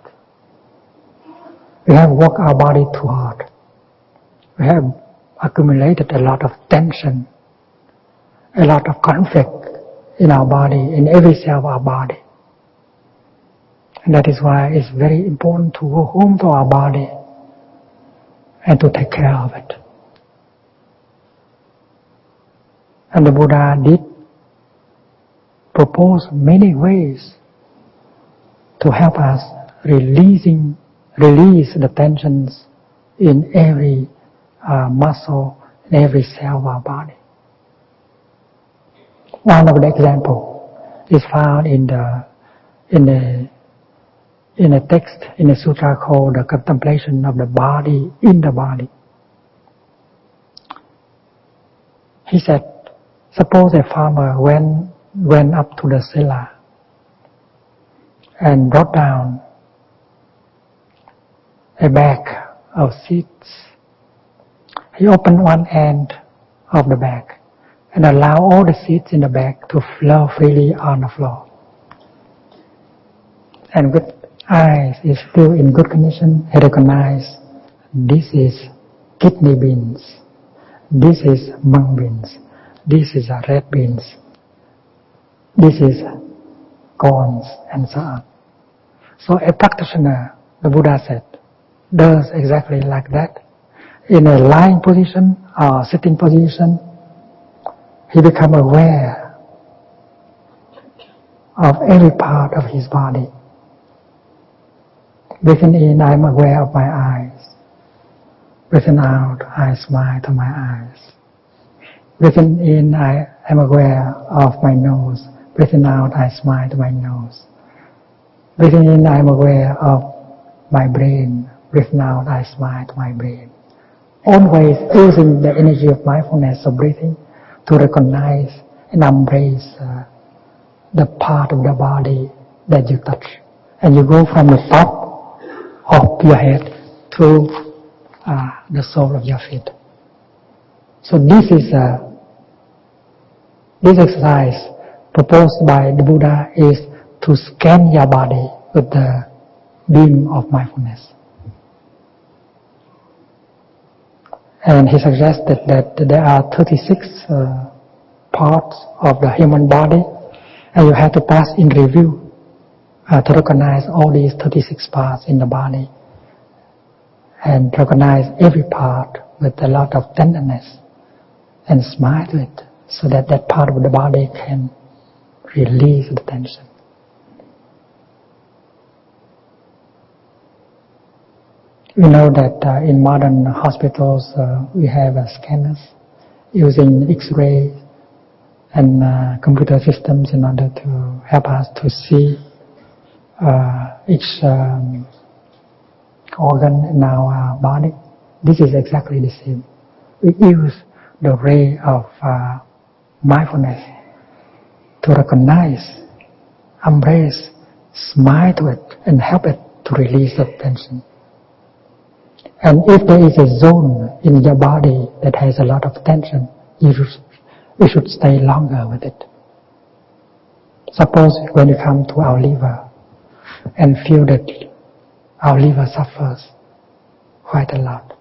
[SPEAKER 3] We have worked our body too hard. We have accumulated a lot of tension, a lot of conflict in our body, in every cell of our body. And that is why it's very important to go home to our body and to take care of it. And the Buddha did propose many ways to help us release the tensions in every muscle, in every cell of our body. One of the examples is found in a text, in a sutra called the Contemplation of the Body in the Body. He said, suppose a farmer went up to the cellar and brought down a bag of seeds. He opened one end of the bag and allowed all the seeds in the bag to flow freely on the floor. And with eyes is still in good condition, he recognized this is kidney beans. This is mung beans. This is red beans. This is corns and so on. So a practitioner, the Buddha said, does exactly like that. In a lying position or sitting position, he becomes aware of every part of his body. Breathing in, I am aware of my eyes. Breathing out, I smile to my eyes. Breathing in, I am aware of my nose. Breathing out, I smile to my nose. Breathing in, I am aware of my brain. Breathing out, I smile to my brain. Always using the energy of mindfulness of breathing to recognize and embrace the part of the body that you touch. And you go from the top of your head to the sole of your feet. So this exercise proposed by the Buddha is to scan your body with the beam of mindfulness. And he suggested that there are 36 parts of the human body, and you have to pass in review to recognize all these 36 parts in the body, and recognize every part with a lot of tenderness, and smile to it, so that that part of the body can release the tension. We know that in modern hospitals we have scanners using X-ray and computer systems in order to help us to see each organ in our body. This is exactly the same. We use the ray of mindfulness to recognize, embrace, smile to it, and help it to release the tension. And if there is a zone in your body that has a lot of tension, you should stay longer with it. Suppose when you come to our liver and feel that our liver suffers quite a lot,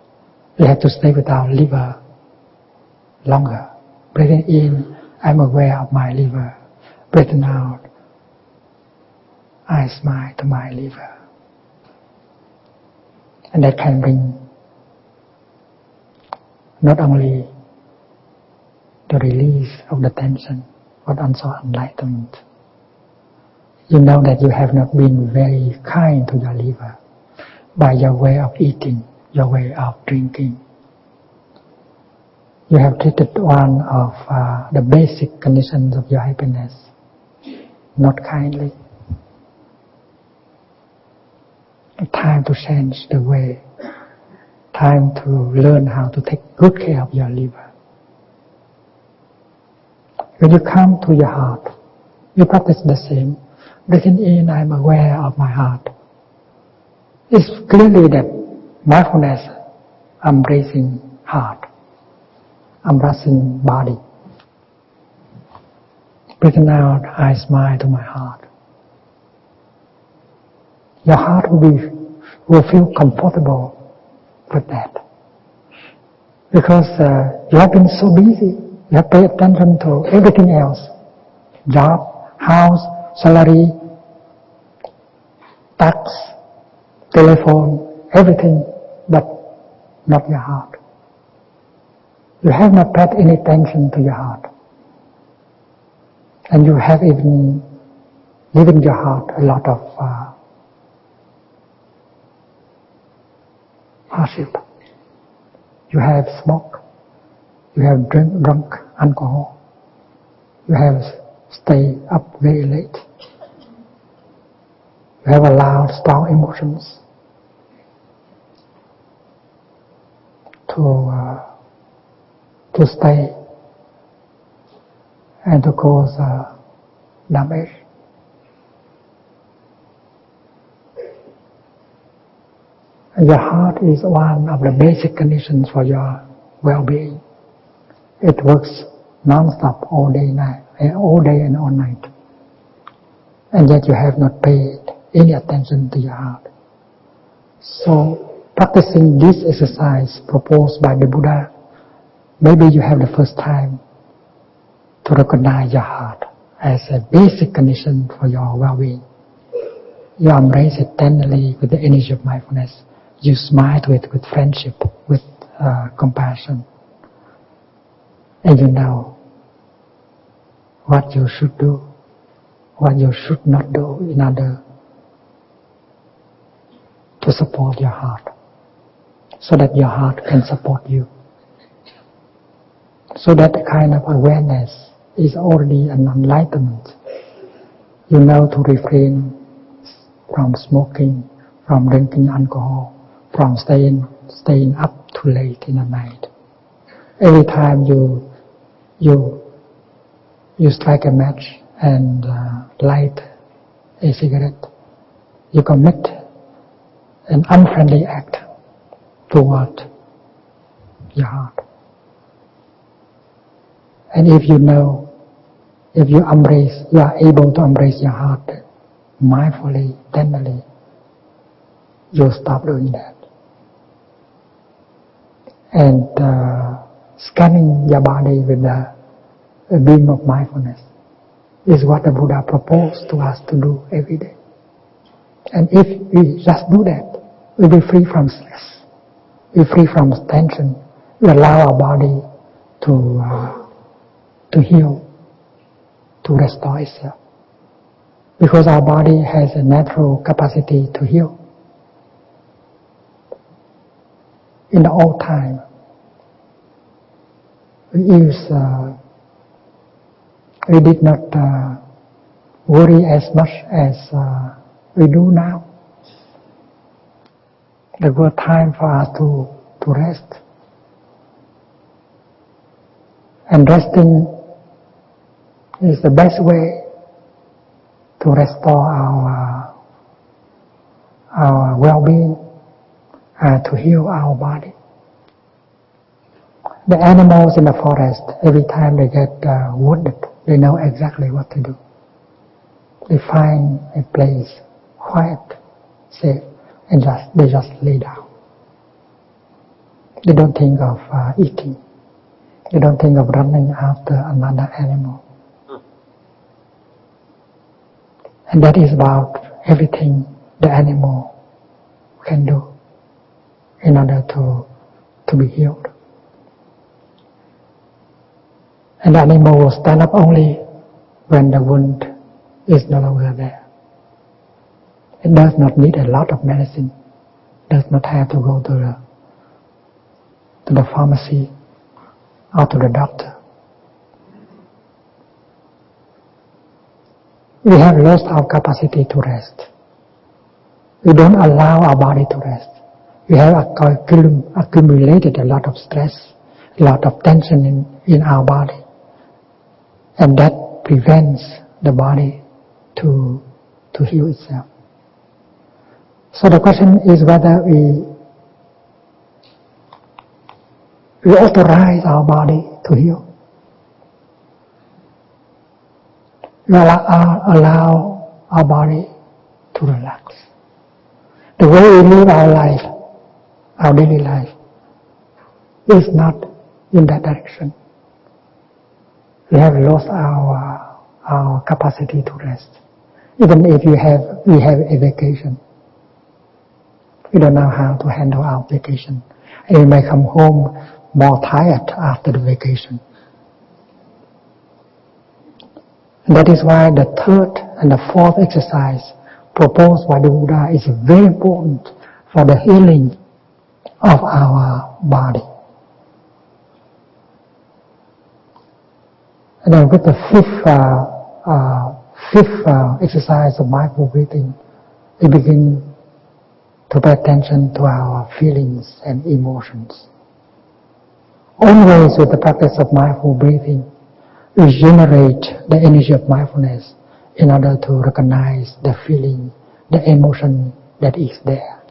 [SPEAKER 3] we have to stay with our liver longer. Breathing in, I'm aware of my liver. Breathing out, I smile to my liver. And that can bring not only the release of the tension, but also enlightenment. You know that you have not been very kind to your liver by your way of eating, your way of drinking. You have treated one of the basic conditions of your happiness not kindly. Time to change the way. Time to learn how to take good care of your liver. When you come to your heart, you practice the same. Breathing in, I am aware of my heart. It's clearly that mindfulness, embracing heart, embracing body. Breathing out, I smile to my heart. Your heart will feel comfortable with that. Because you have been so busy, you have paid attention to everything else. Job, house, salary, tax, telephone, everything, but not your heart. You have not paid any attention to your heart. And you have even given your heart a lot of hardship. You have smoked. You have drunk alcohol. You have stayed up very late. You have allowed strong emotions to stay and to cause damage. Your heart is one of the basic conditions for your well-being. It works non-stop all day and all night. And yet you have not paid any attention to your heart. So practicing this exercise proposed by the Buddha Maybe you have the first time to recognize your heart as a basic condition for your well-being. You embrace it tenderly with the energy of mindfulness. You smile to it with friendship, with compassion. And you know what you should do, what you should not do in order to support your heart, so that your heart can support you. So that kind of awareness is already an enlightenment. You know to refrain from smoking, from drinking alcohol, from staying up too late in the night. Every time you strike a match and light a cigarette, you commit an unfriendly act toward your heart. And if you know, if you are able to embrace your heart mindfully, tenderly, you'll stop doing that. And scanning your body with a beam of mindfulness is what the Buddha proposed to us to do every day. And if we just do that, we'll be free from stress, we'll be free from tension, we allow our body to heal, to restore itself. Because our body has a natural capacity to heal. In the old time, we did not worry as much as we do now. There was time for us to rest. And resting is the best way to restore our well-being, to heal our body. The animals in the forest, every time they get wounded, they know exactly what to do. They find a place, quiet, safe, and they just lay down. They don't think of eating. They don't think of running after another animal. And that is about everything the animal can do in order to be healed. And the animal will stand up only when the wound is no longer there. It does not need a lot of medicine. Does not have to go to the pharmacy or to the doctor. We have lost our capacity to rest. We don't allow our body to rest. We have accumulated a lot of stress, a lot of tension in our body. And that prevents the body to heal itself. So the question is whether we authorize our body to heal. We allow our body to relax. The way we live our life, our daily life, is not in that direction. We have lost our capacity to rest. Even if we have a vacation, we don't know how to handle our vacation. And we may come home more tired after the vacation. And that is why the third and the fourth exercise proposed by the Buddha is very important for the healing of our body. And then with the fifth exercise of mindful breathing, we begin to pay attention to our feelings and emotions. Always with the practice of mindful breathing, we generate the energy of mindfulness in order to recognize the feeling, the emotion that is there.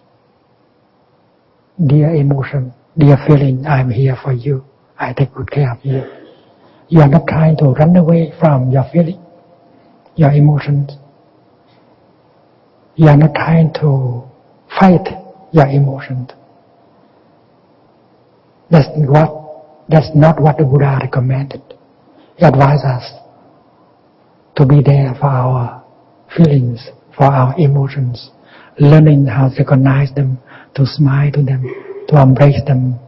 [SPEAKER 3] Dear emotion, dear feeling, I am here for you. I take good care of you. You are not trying to run away from your feeling, your emotions. You are not trying to fight your emotions. That's what That's not what the Buddha recommended. He advised us to be there for our feelings, for our emotions, learning how to recognize them, to smile to them, to embrace them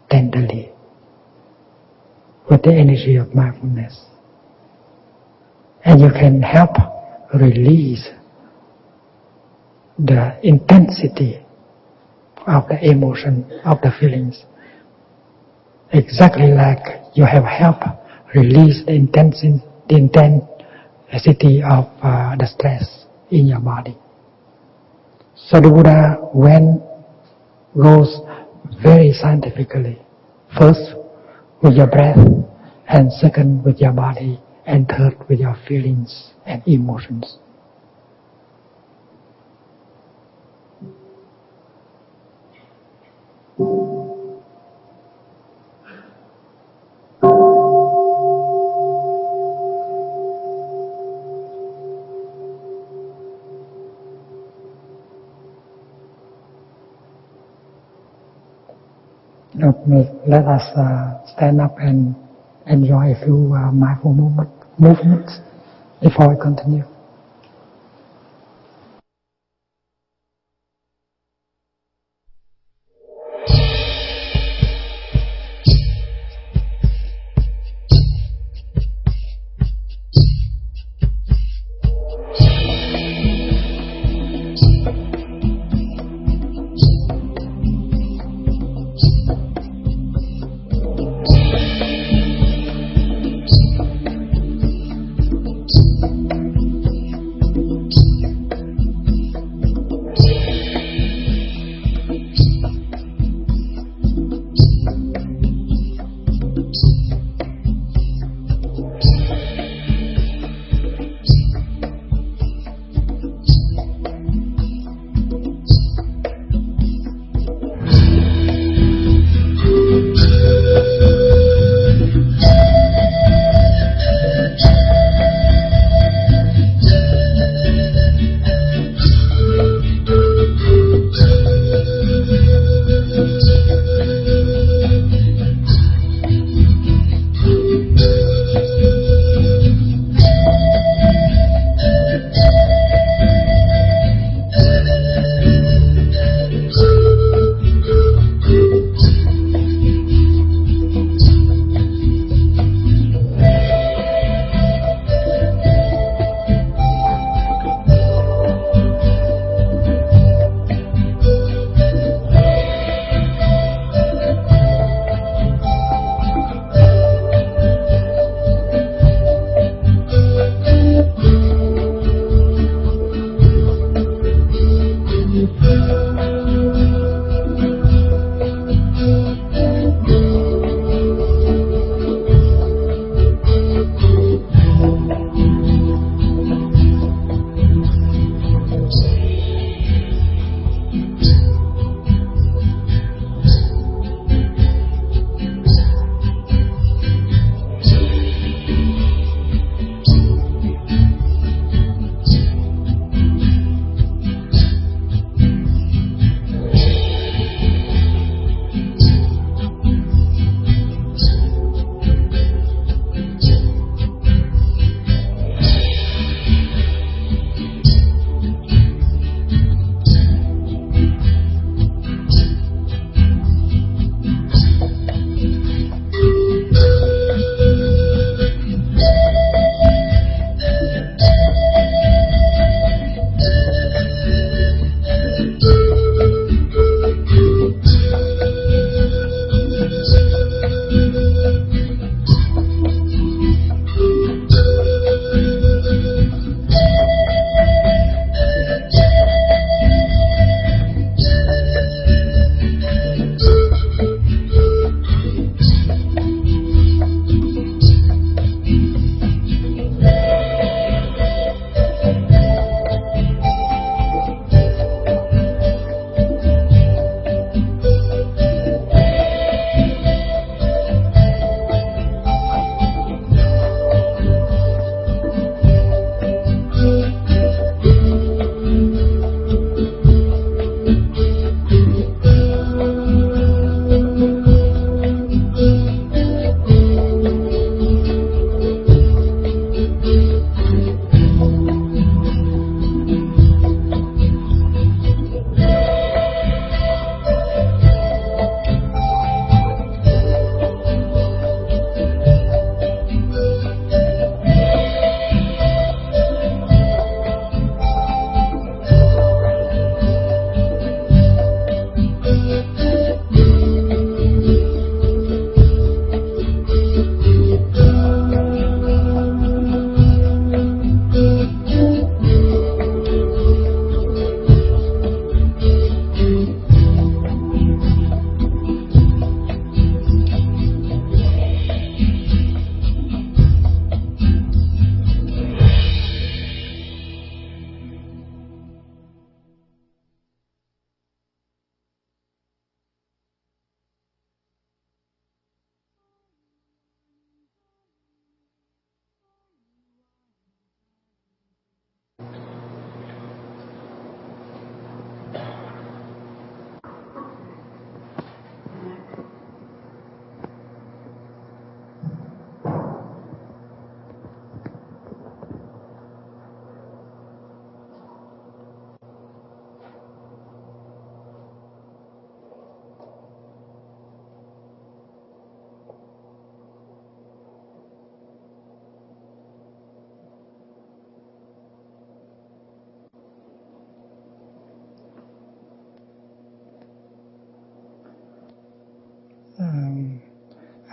[SPEAKER 3] tenderly with the energy of mindfulness. And you can help release the intensity of the emotion, of the feelings. Exactly like you have helped release the intensity of the stress in your body. So the Buddha goes very scientifically. First with your breath, and second with your body, and third with your feelings and emotions. Let us stand up and enjoy a few mindful movements before we continue.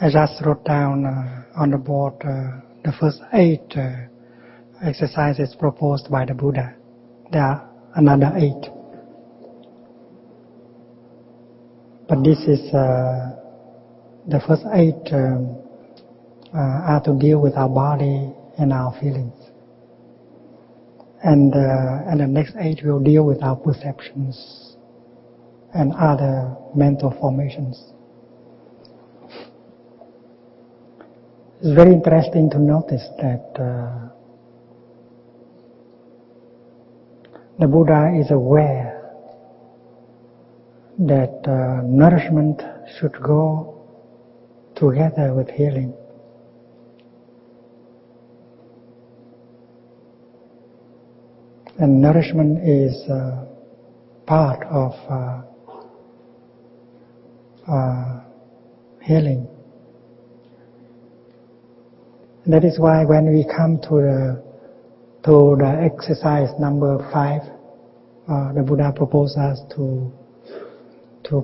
[SPEAKER 3] I just wrote down on the board the first 8 exercises proposed by the Buddha. There are another 8. But this is the first 8 are to deal with our body and our feelings. And the next 8 will deal with our perceptions and other mental formations. It's very interesting to notice that the Buddha is aware that nourishment should go together with healing. And nourishment is part of healing. And that is why when we come to the exercise number 5, the Buddha proposes us to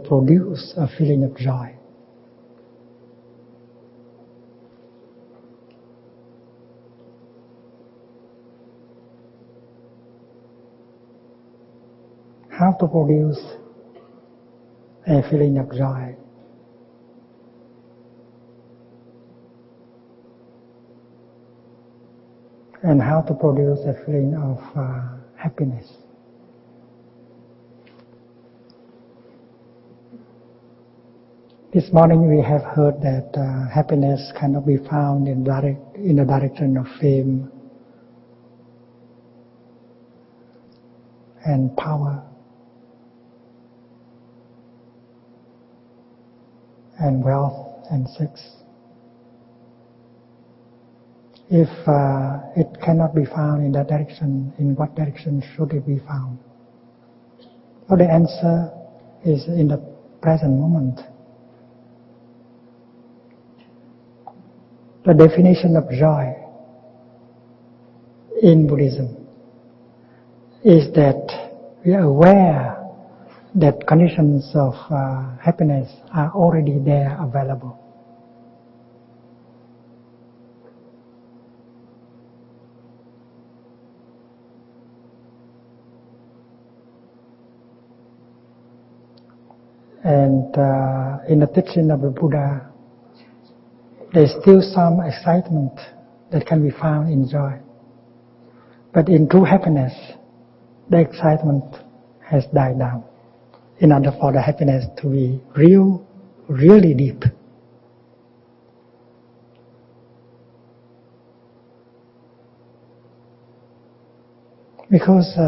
[SPEAKER 3] produce a feeling of joy. How to produce a feeling of joy? And how to produce a feeling of happiness? This morning we have heard that happiness cannot be found in the direction of fame and power and wealth and sex. If it cannot be found in that direction, in what direction should it be found? Well, the answer is in the present moment. The definition of joy in Buddhism is that we are aware that conditions of happiness are already there, available. And in the teaching of the Buddha, there is still some excitement that can be found in joy. But in true happiness, the excitement has died down in order for the happiness to be really deep. Because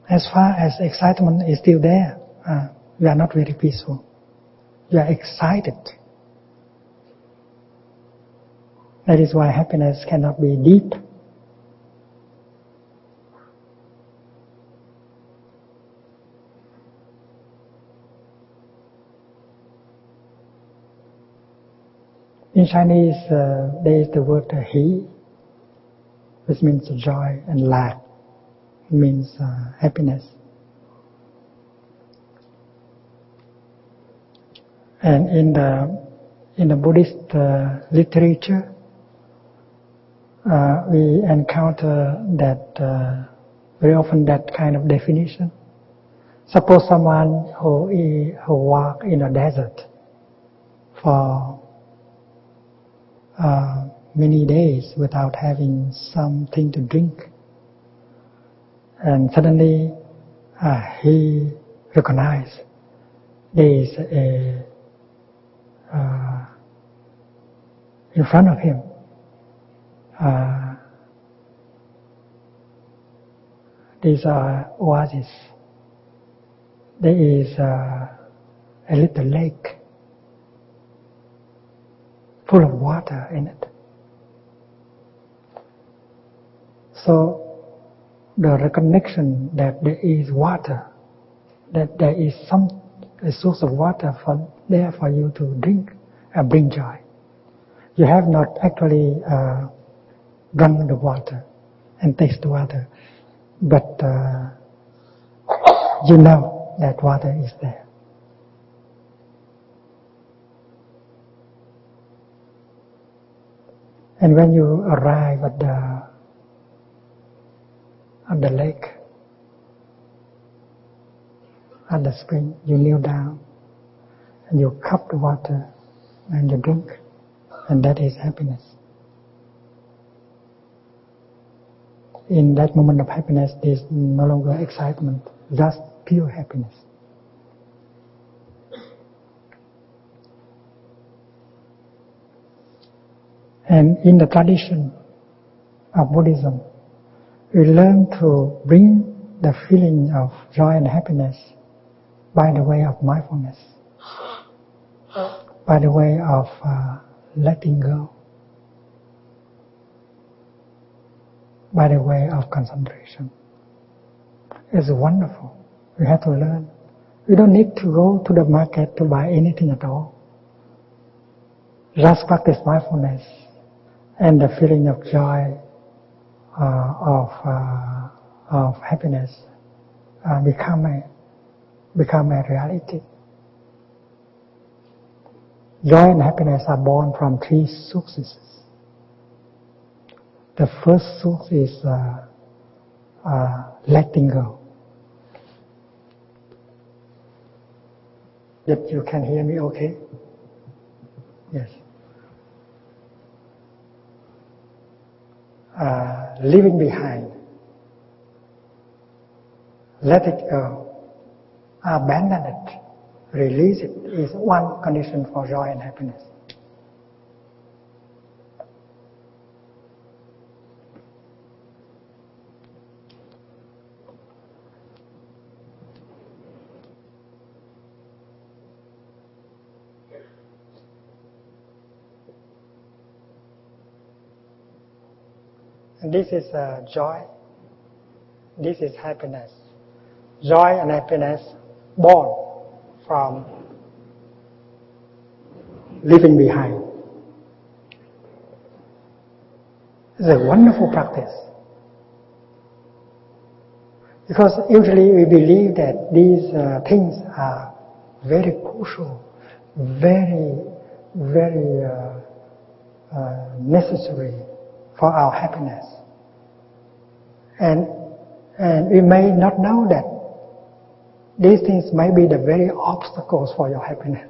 [SPEAKER 3] as far as excitement is still there, we are not very peaceful. We are excited. That is why happiness cannot be deep. In Chinese, there is the word He, which means joy, and Lạc means happiness. And in the Buddhist literature, we encounter that very often that kind of definition. Suppose someone who walk in a desert for many days without having something to drink, and suddenly he recognizes there is in front of him these are oases. There is a little lake full of water in it. So the recognition that there is water, that there is a source of water there for you to drink, bring joy. You have not actually drunk the water and taste the water, but you know that water is there. And when you arrive at the lake, at the spring, you kneel down and you cup the water and you drink, and that is happiness. In that moment of happiness, there is no longer excitement, just pure happiness. And in the tradition of Buddhism, we learn to bring the feeling of joy and happiness by the way of mindfulness, by the way of letting go, by the way of concentration. It's wonderful. We have to learn. We don't need to go to the market to buy anything at all. Just practice mindfulness, and the feeling of joy, of happiness, become a reality. Joy and happiness are born from three sources. The first source is letting go. That you can hear me okay? Yes. Leaving behind. Let it go. Abandon it. Release it is one condition for joy and happiness. And this is joy. This is happiness. Joy and happiness born from leaving behind. It's a wonderful practice. Because usually we believe that these things are very crucial, very, very necessary for our happiness. And we may not know that these things may be the very obstacles for your happiness.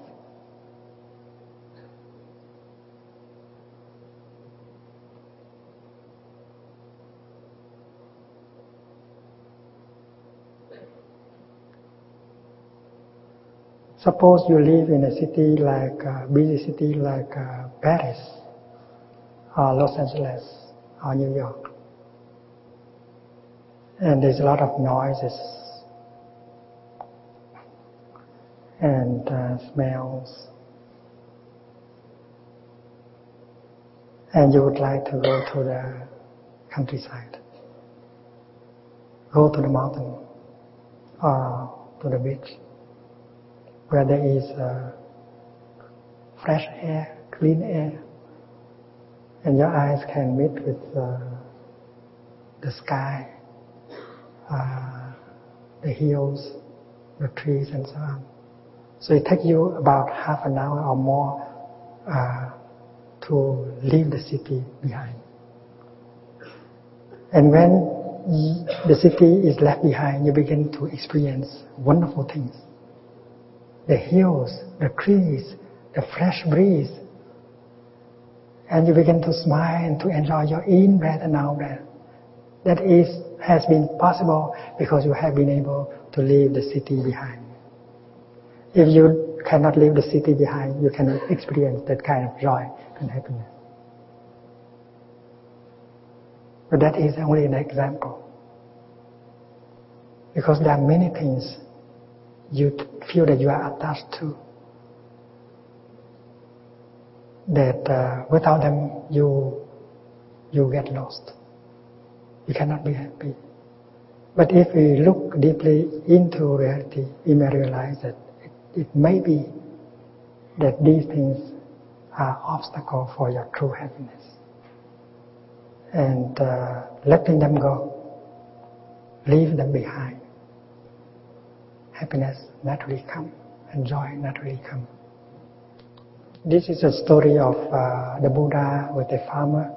[SPEAKER 3] Suppose you live in a city like busy city like Paris, or Los Angeles, or New York, and there's a lot of noises and smells, and you would like to go to the countryside, go to the mountain or to the beach, where there is fresh air, clean air, and your eyes can meet with the sky, the hills, the trees, and so on. So it takes you about half an hour or more to leave the city behind. And when the city is left behind, you begin to experience wonderful things. The hills, the trees, the fresh breeze. And you begin to smile and to enjoy your in breath and out breath. That has been possible because you have been able to leave the city behind. If you cannot leave the city behind, you cannot experience that kind of joy and happiness. But that is only an example. Because there are many things you feel that you are attached to, that without them you get lost. You cannot be happy. But if we look deeply into reality, we may realize that it may be that these things are obstacles for your true happiness. And letting them go, leave them behind, happiness naturally comes and joy naturally comes. This is a story of the Buddha with a farmer.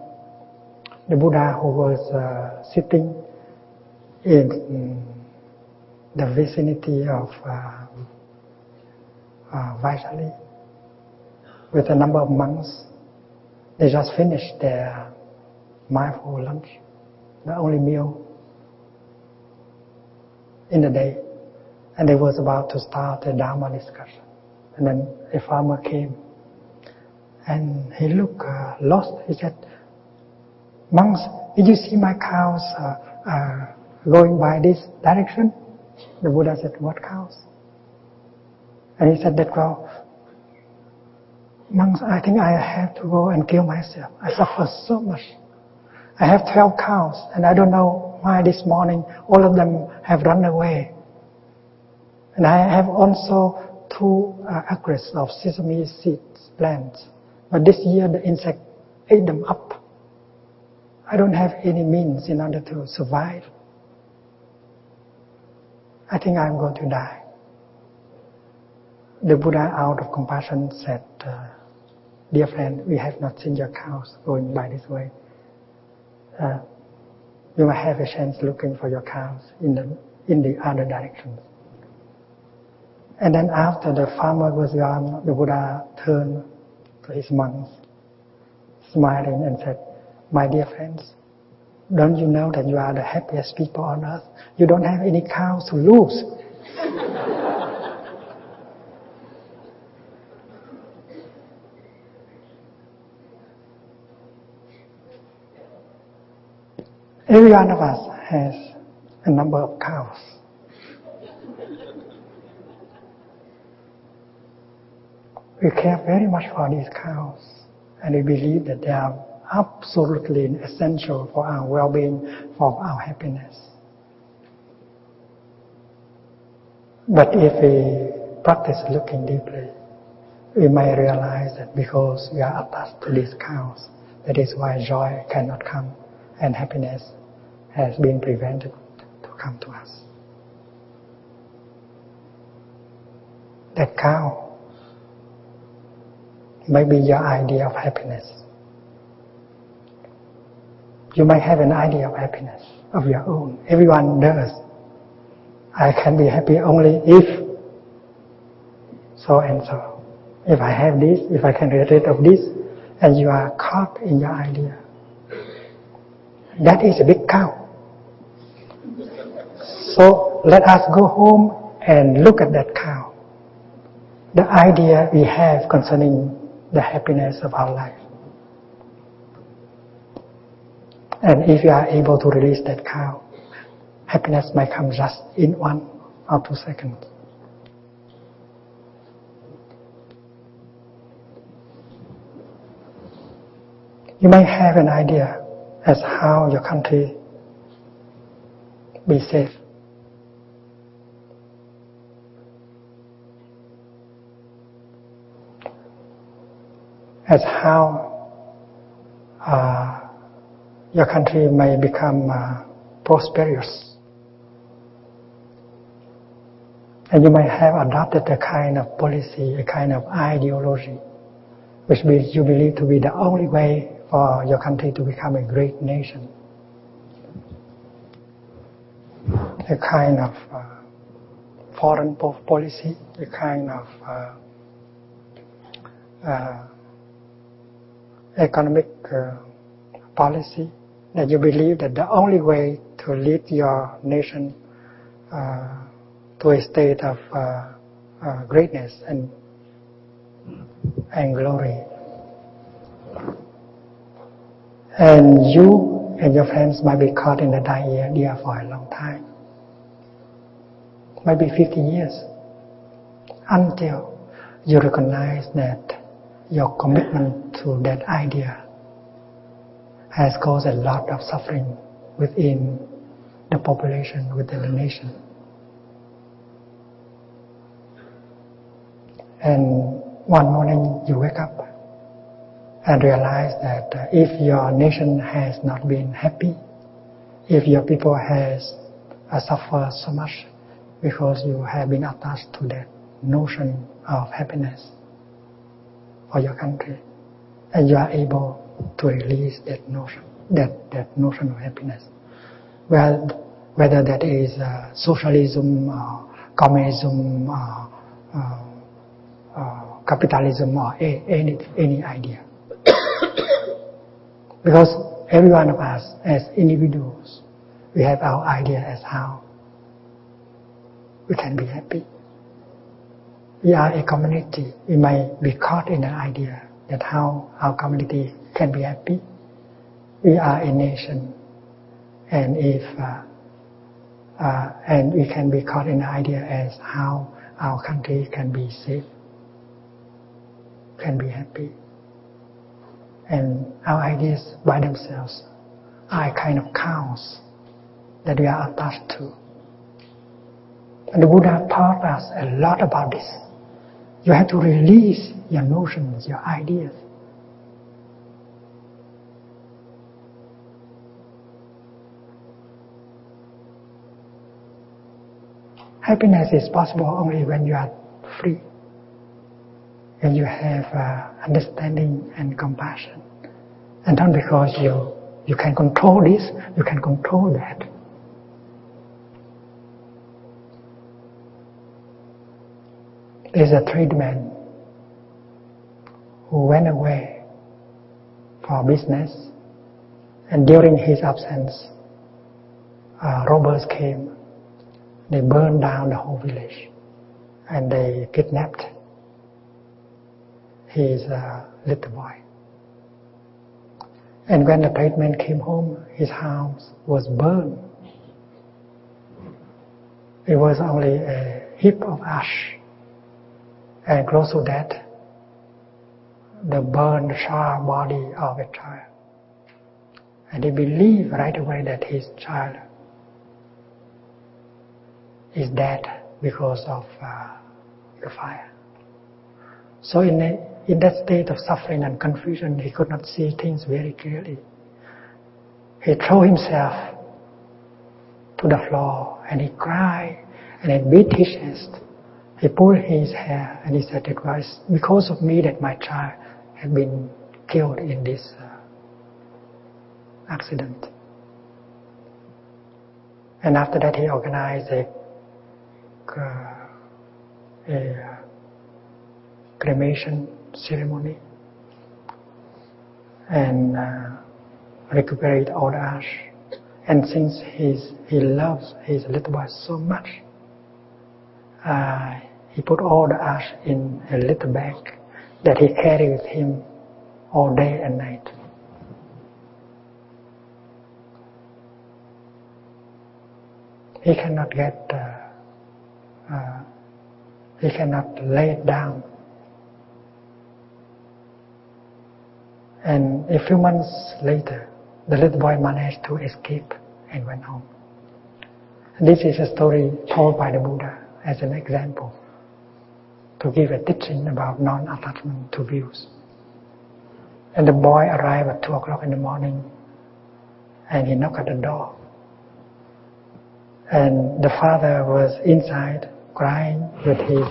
[SPEAKER 3] The Buddha who was sitting in the vicinity of Vaishali with a number of monks. They just finished their mindful lunch, the only meal in the day, and they was about to start a Dharma discussion. And then a farmer came, and he looked lost. He said, "Monks, did you see my cows going by this direction?" The Buddha said, "What cows?" And he said that, "Well, monks, I think I have to go and kill myself. I suffer so much. I have 12 cows, and I don't know why this morning all of them have run away. And I have also 2 acres of sesame seeds plants. But this year the insect ate them up. I don't have any means in order to survive. I think I'm going to die." The Buddha, out of compassion, said, "Dear friend, we have not seen your cows going by this way. You might have a chance looking for your cows in the other directions." And then after the farmer was gone, the Buddha turned to his monks, smiling, and said, "My dear friends, don't you know that you are the happiest people on earth? You don't have any cows to lose." Every one of us has a number of cows. We care very much for these cows, and we believe that they are absolutely essential for our well-being, for our happiness. But if we practice looking deeply, we may realize that because we are attached to these cows, that is why joy cannot come and happiness has been prevented to come to us. That cow may be your idea of happiness. You might have an idea of happiness of your own. Everyone does. I can be happy only if so and so. If I have this, if I can get rid of this, and you are caught in your idea. That is a big cow. So let us go home and look at that cow. The idea we have concerning the happiness of our life. And if you are able to release that cow, happiness may come just in 1 or 2 seconds. You may have an idea as how your country be safe. As how your country may become prosperous. And you may have adopted a kind of policy, a kind of ideology, which you believe to be the only way for your country to become a great nation. A kind of foreign policy, a kind of economic policy, that you believe that the only way to lead your nation to a state of greatness and glory. And you and your friends might be caught in that idea for a long time. Maybe 50 years. Until you recognize that your commitment to that idea has caused a lot of suffering within the population, within the nation. And one morning you wake up and realize that if your nation has not been happy, if your people has suffered so much because you have been attached to that notion of happiness, for your country, and you are able to release that notion, that notion of happiness. Well, whether that is socialism or communism or capitalism or any idea. Because every one of us as individuals, we have our idea as how we can be happy. We are a community. We might be caught in an idea that how our community can be happy. We are a nation, and and we can be caught in the idea as how our country can be safe, can be happy. And our ideas by themselves are a kind of chaos that we are attached to. And the Buddha taught us a lot about this. You have to release your notions, your ideas. Happiness is possible only when you are free, when you have understanding and compassion. And not because you can control this, you can control that. There's a tradesman who went away for business, and during his absence, robbers came. They burned down the whole village, and they kidnapped his little boy. And when the tradesman came home, his house was burned. It was only a heap of ash. And close to that, the burned, charred body of a child. And he believed right away that his child is dead because of the fire. So in that state of suffering and confusion, he could not see things very clearly. He threw himself to the floor and he cried and he beat his chest. He pulled his hair and he said, it was because of me that my child had been killed in this accident. And after that he organized a cremation ceremony and recuperate all the ash. And since he loves his little boy so much, he put all the ash in a little bag that he carried with him all day and night. He cannot he cannot lay it down. And a few months later, the little boy managed to escape and went home. This is a story told by the Buddha as an example to give a teaching about non-attachment to views. And the boy arrived at 2 o'clock in the morning and he knocked at the door. And the father was inside crying with his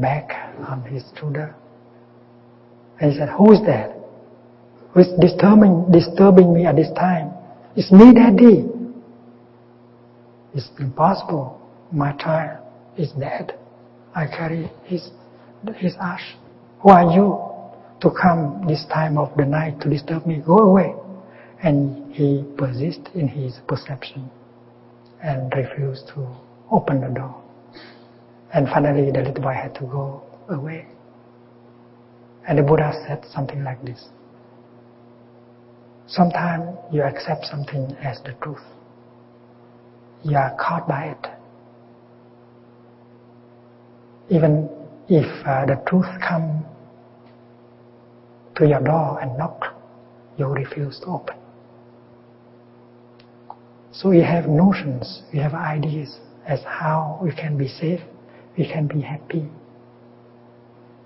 [SPEAKER 3] bag on his shoulder. And he said, "Who is that? Who is disturbing me at this time?" "It's me, Daddy." "It's impossible. My child is dead. I carry his ash. Who are you to come this time of the night to disturb me? Go away." And he persists in his perception and refused to open the door. And finally the little boy had to go away. And the Buddha said something like this: sometimes you accept something as the truth. You are caught by it. Even if the truth comes to your door and knock, you refuse to open. So we have notions, we have ideas as how we can be safe, we can be happy.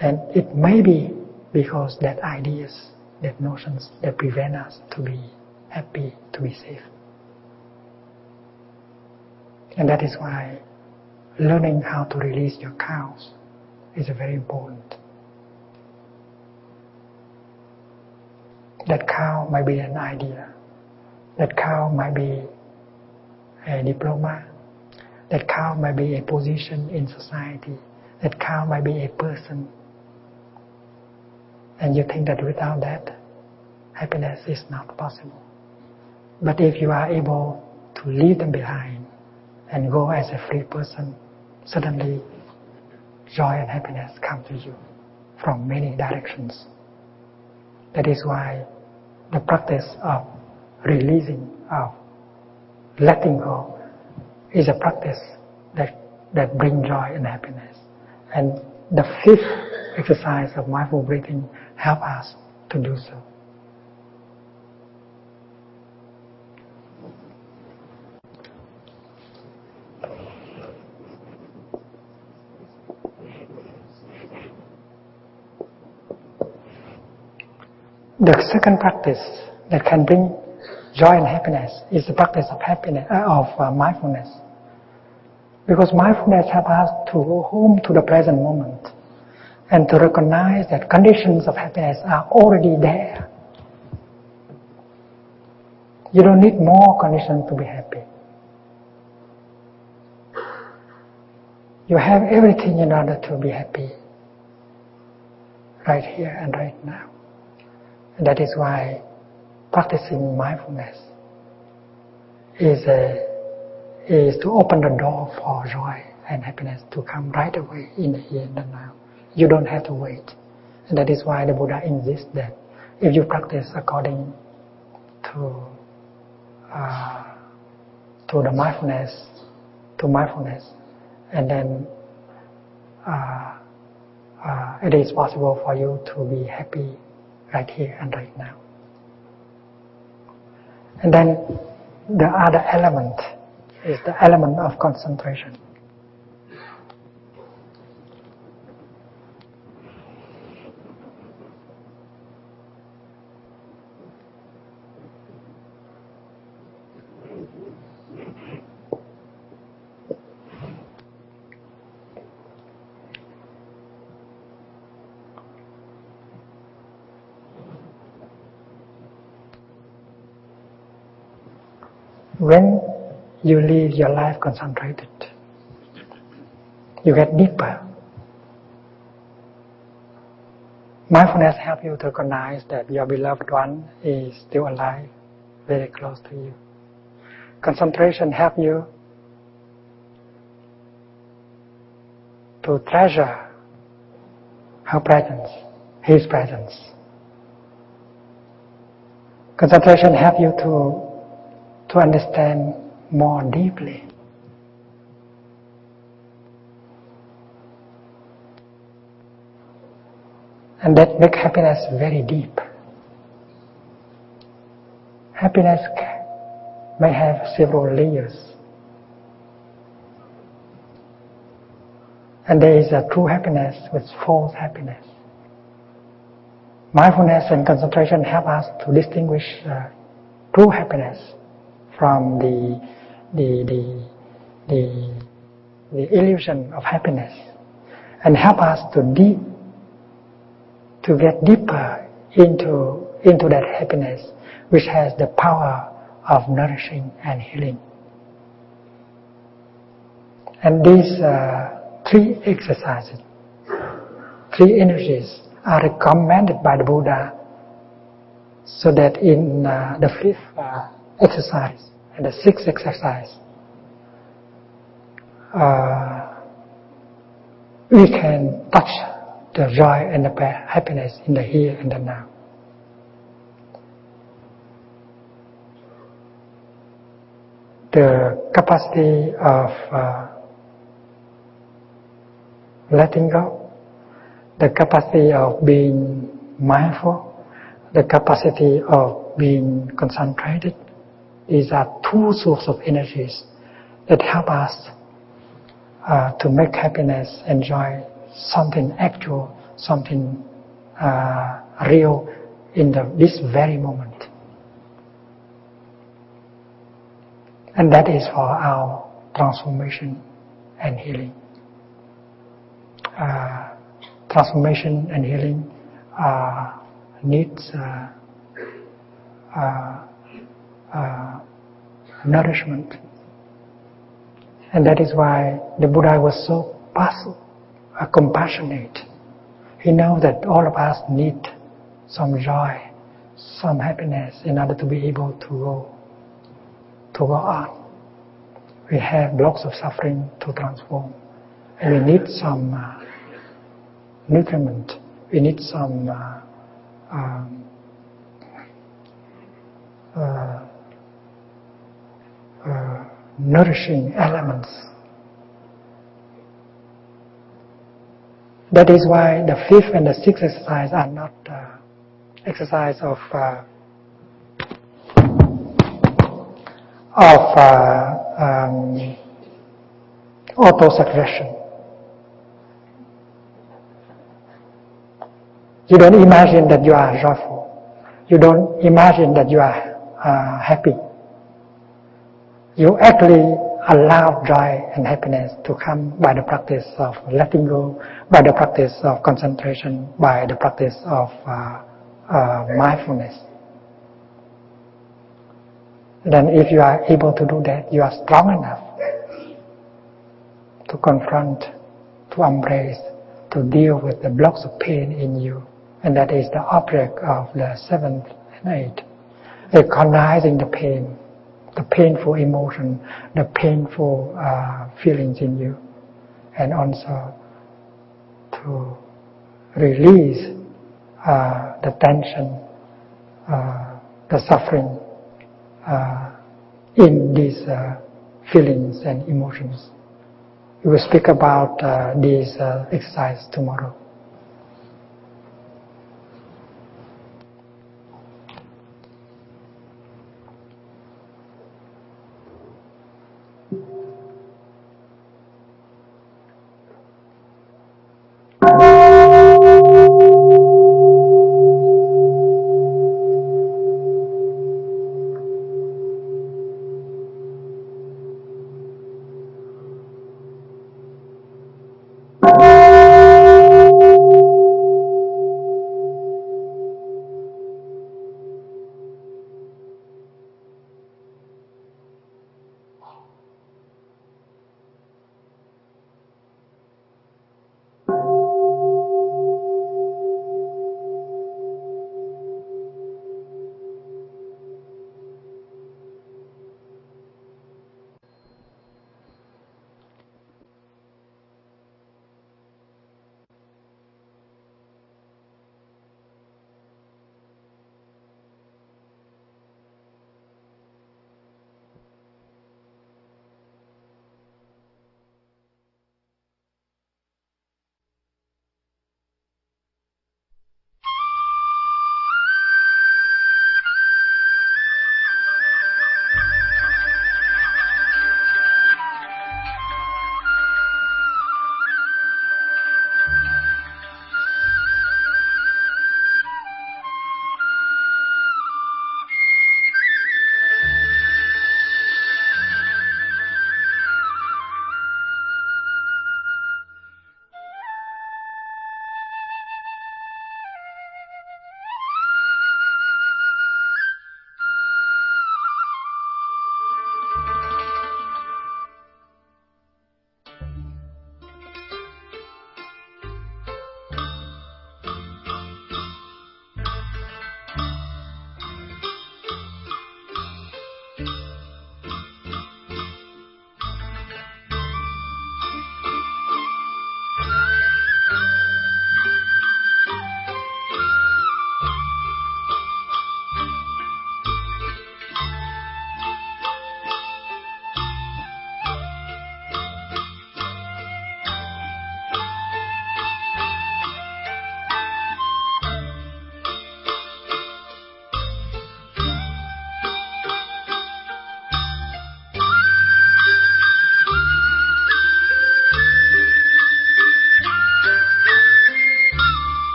[SPEAKER 3] And it may be because that ideas, that notions that prevent us to be happy, to be safe. And that is why learning how to release your chaos is very important. That cow might be an idea. That cow might be a diploma. That cow might be a position in society. That cow might be a person. And you think that without that, happiness is not possible. But if you are able to leave them behind and go as a free person, suddenly joy and happiness come to you from many directions. That is why the practice of releasing, of letting go, is a practice that brings joy and happiness. And the fifth exercise of mindful breathing helps us to do so. The second practice that can bring joy and happiness is the practice of mindfulness. Because mindfulness helps us to go home to the present moment and to recognize that conditions of happiness are already there. You don't need more conditions to be happy. You have everything in order to be happy right here and right now. And that is why practicing mindfulness is to open the door for joy and happiness to come right away in the here and the now. You don't have to wait. And that is why the Buddha insists that if you practice according to the mindfulness, and then it is possible for you to be happy right here and right now. And then the other element is the element of concentration. When you live your life concentrated, you get deeper. Mindfulness helps you to recognize that your beloved one is still alive, very close to you. Concentration helps you to treasure her presence, his presence. Concentration helps you to understand more deeply. And that makes happiness very deep. Happiness may have several layers. And there is a true happiness with false happiness. Mindfulness and concentration help us to distinguish true happiness from the illusion of happiness, and help us to get deeper into that happiness, which has the power of nourishing and healing. And these three exercises, three energies, are recommended by the Buddha, so that in the fifth exercise and the sixth exercise, we can touch the joy and the happiness in the here and the now. The capacity of letting go, the capacity of being mindful, the capacity of being concentrated, these are two sources of energies that help us to make happiness and joy something actual, something real in this very moment. And that is for our transformation and healing. transformation and healing needs nourishment. And that is why the Buddha was so compassionate. He knows that all of us need some joy, some happiness in order to be able to go on. We have blocks of suffering to transform, and we need some nutriment. We need some nourishing elements. That is why the fifth and the sixth exercise are not exercise of auto-suggestion. You don't imagine that you are joyful. You don't imagine that you are happy. You actually allow joy and happiness to come by the practice of letting go, by the practice of concentration, by the practice of mindfulness. Then if you are able to do that, you are strong enough to confront, to embrace, to deal with the blocks of pain in you. And that is the object of the seventh and eighth. Recognizing the pain, the painful emotion, the painful feelings in you. And also to release the tension, the suffering in these feelings and emotions. We will speak about these exercises tomorrow.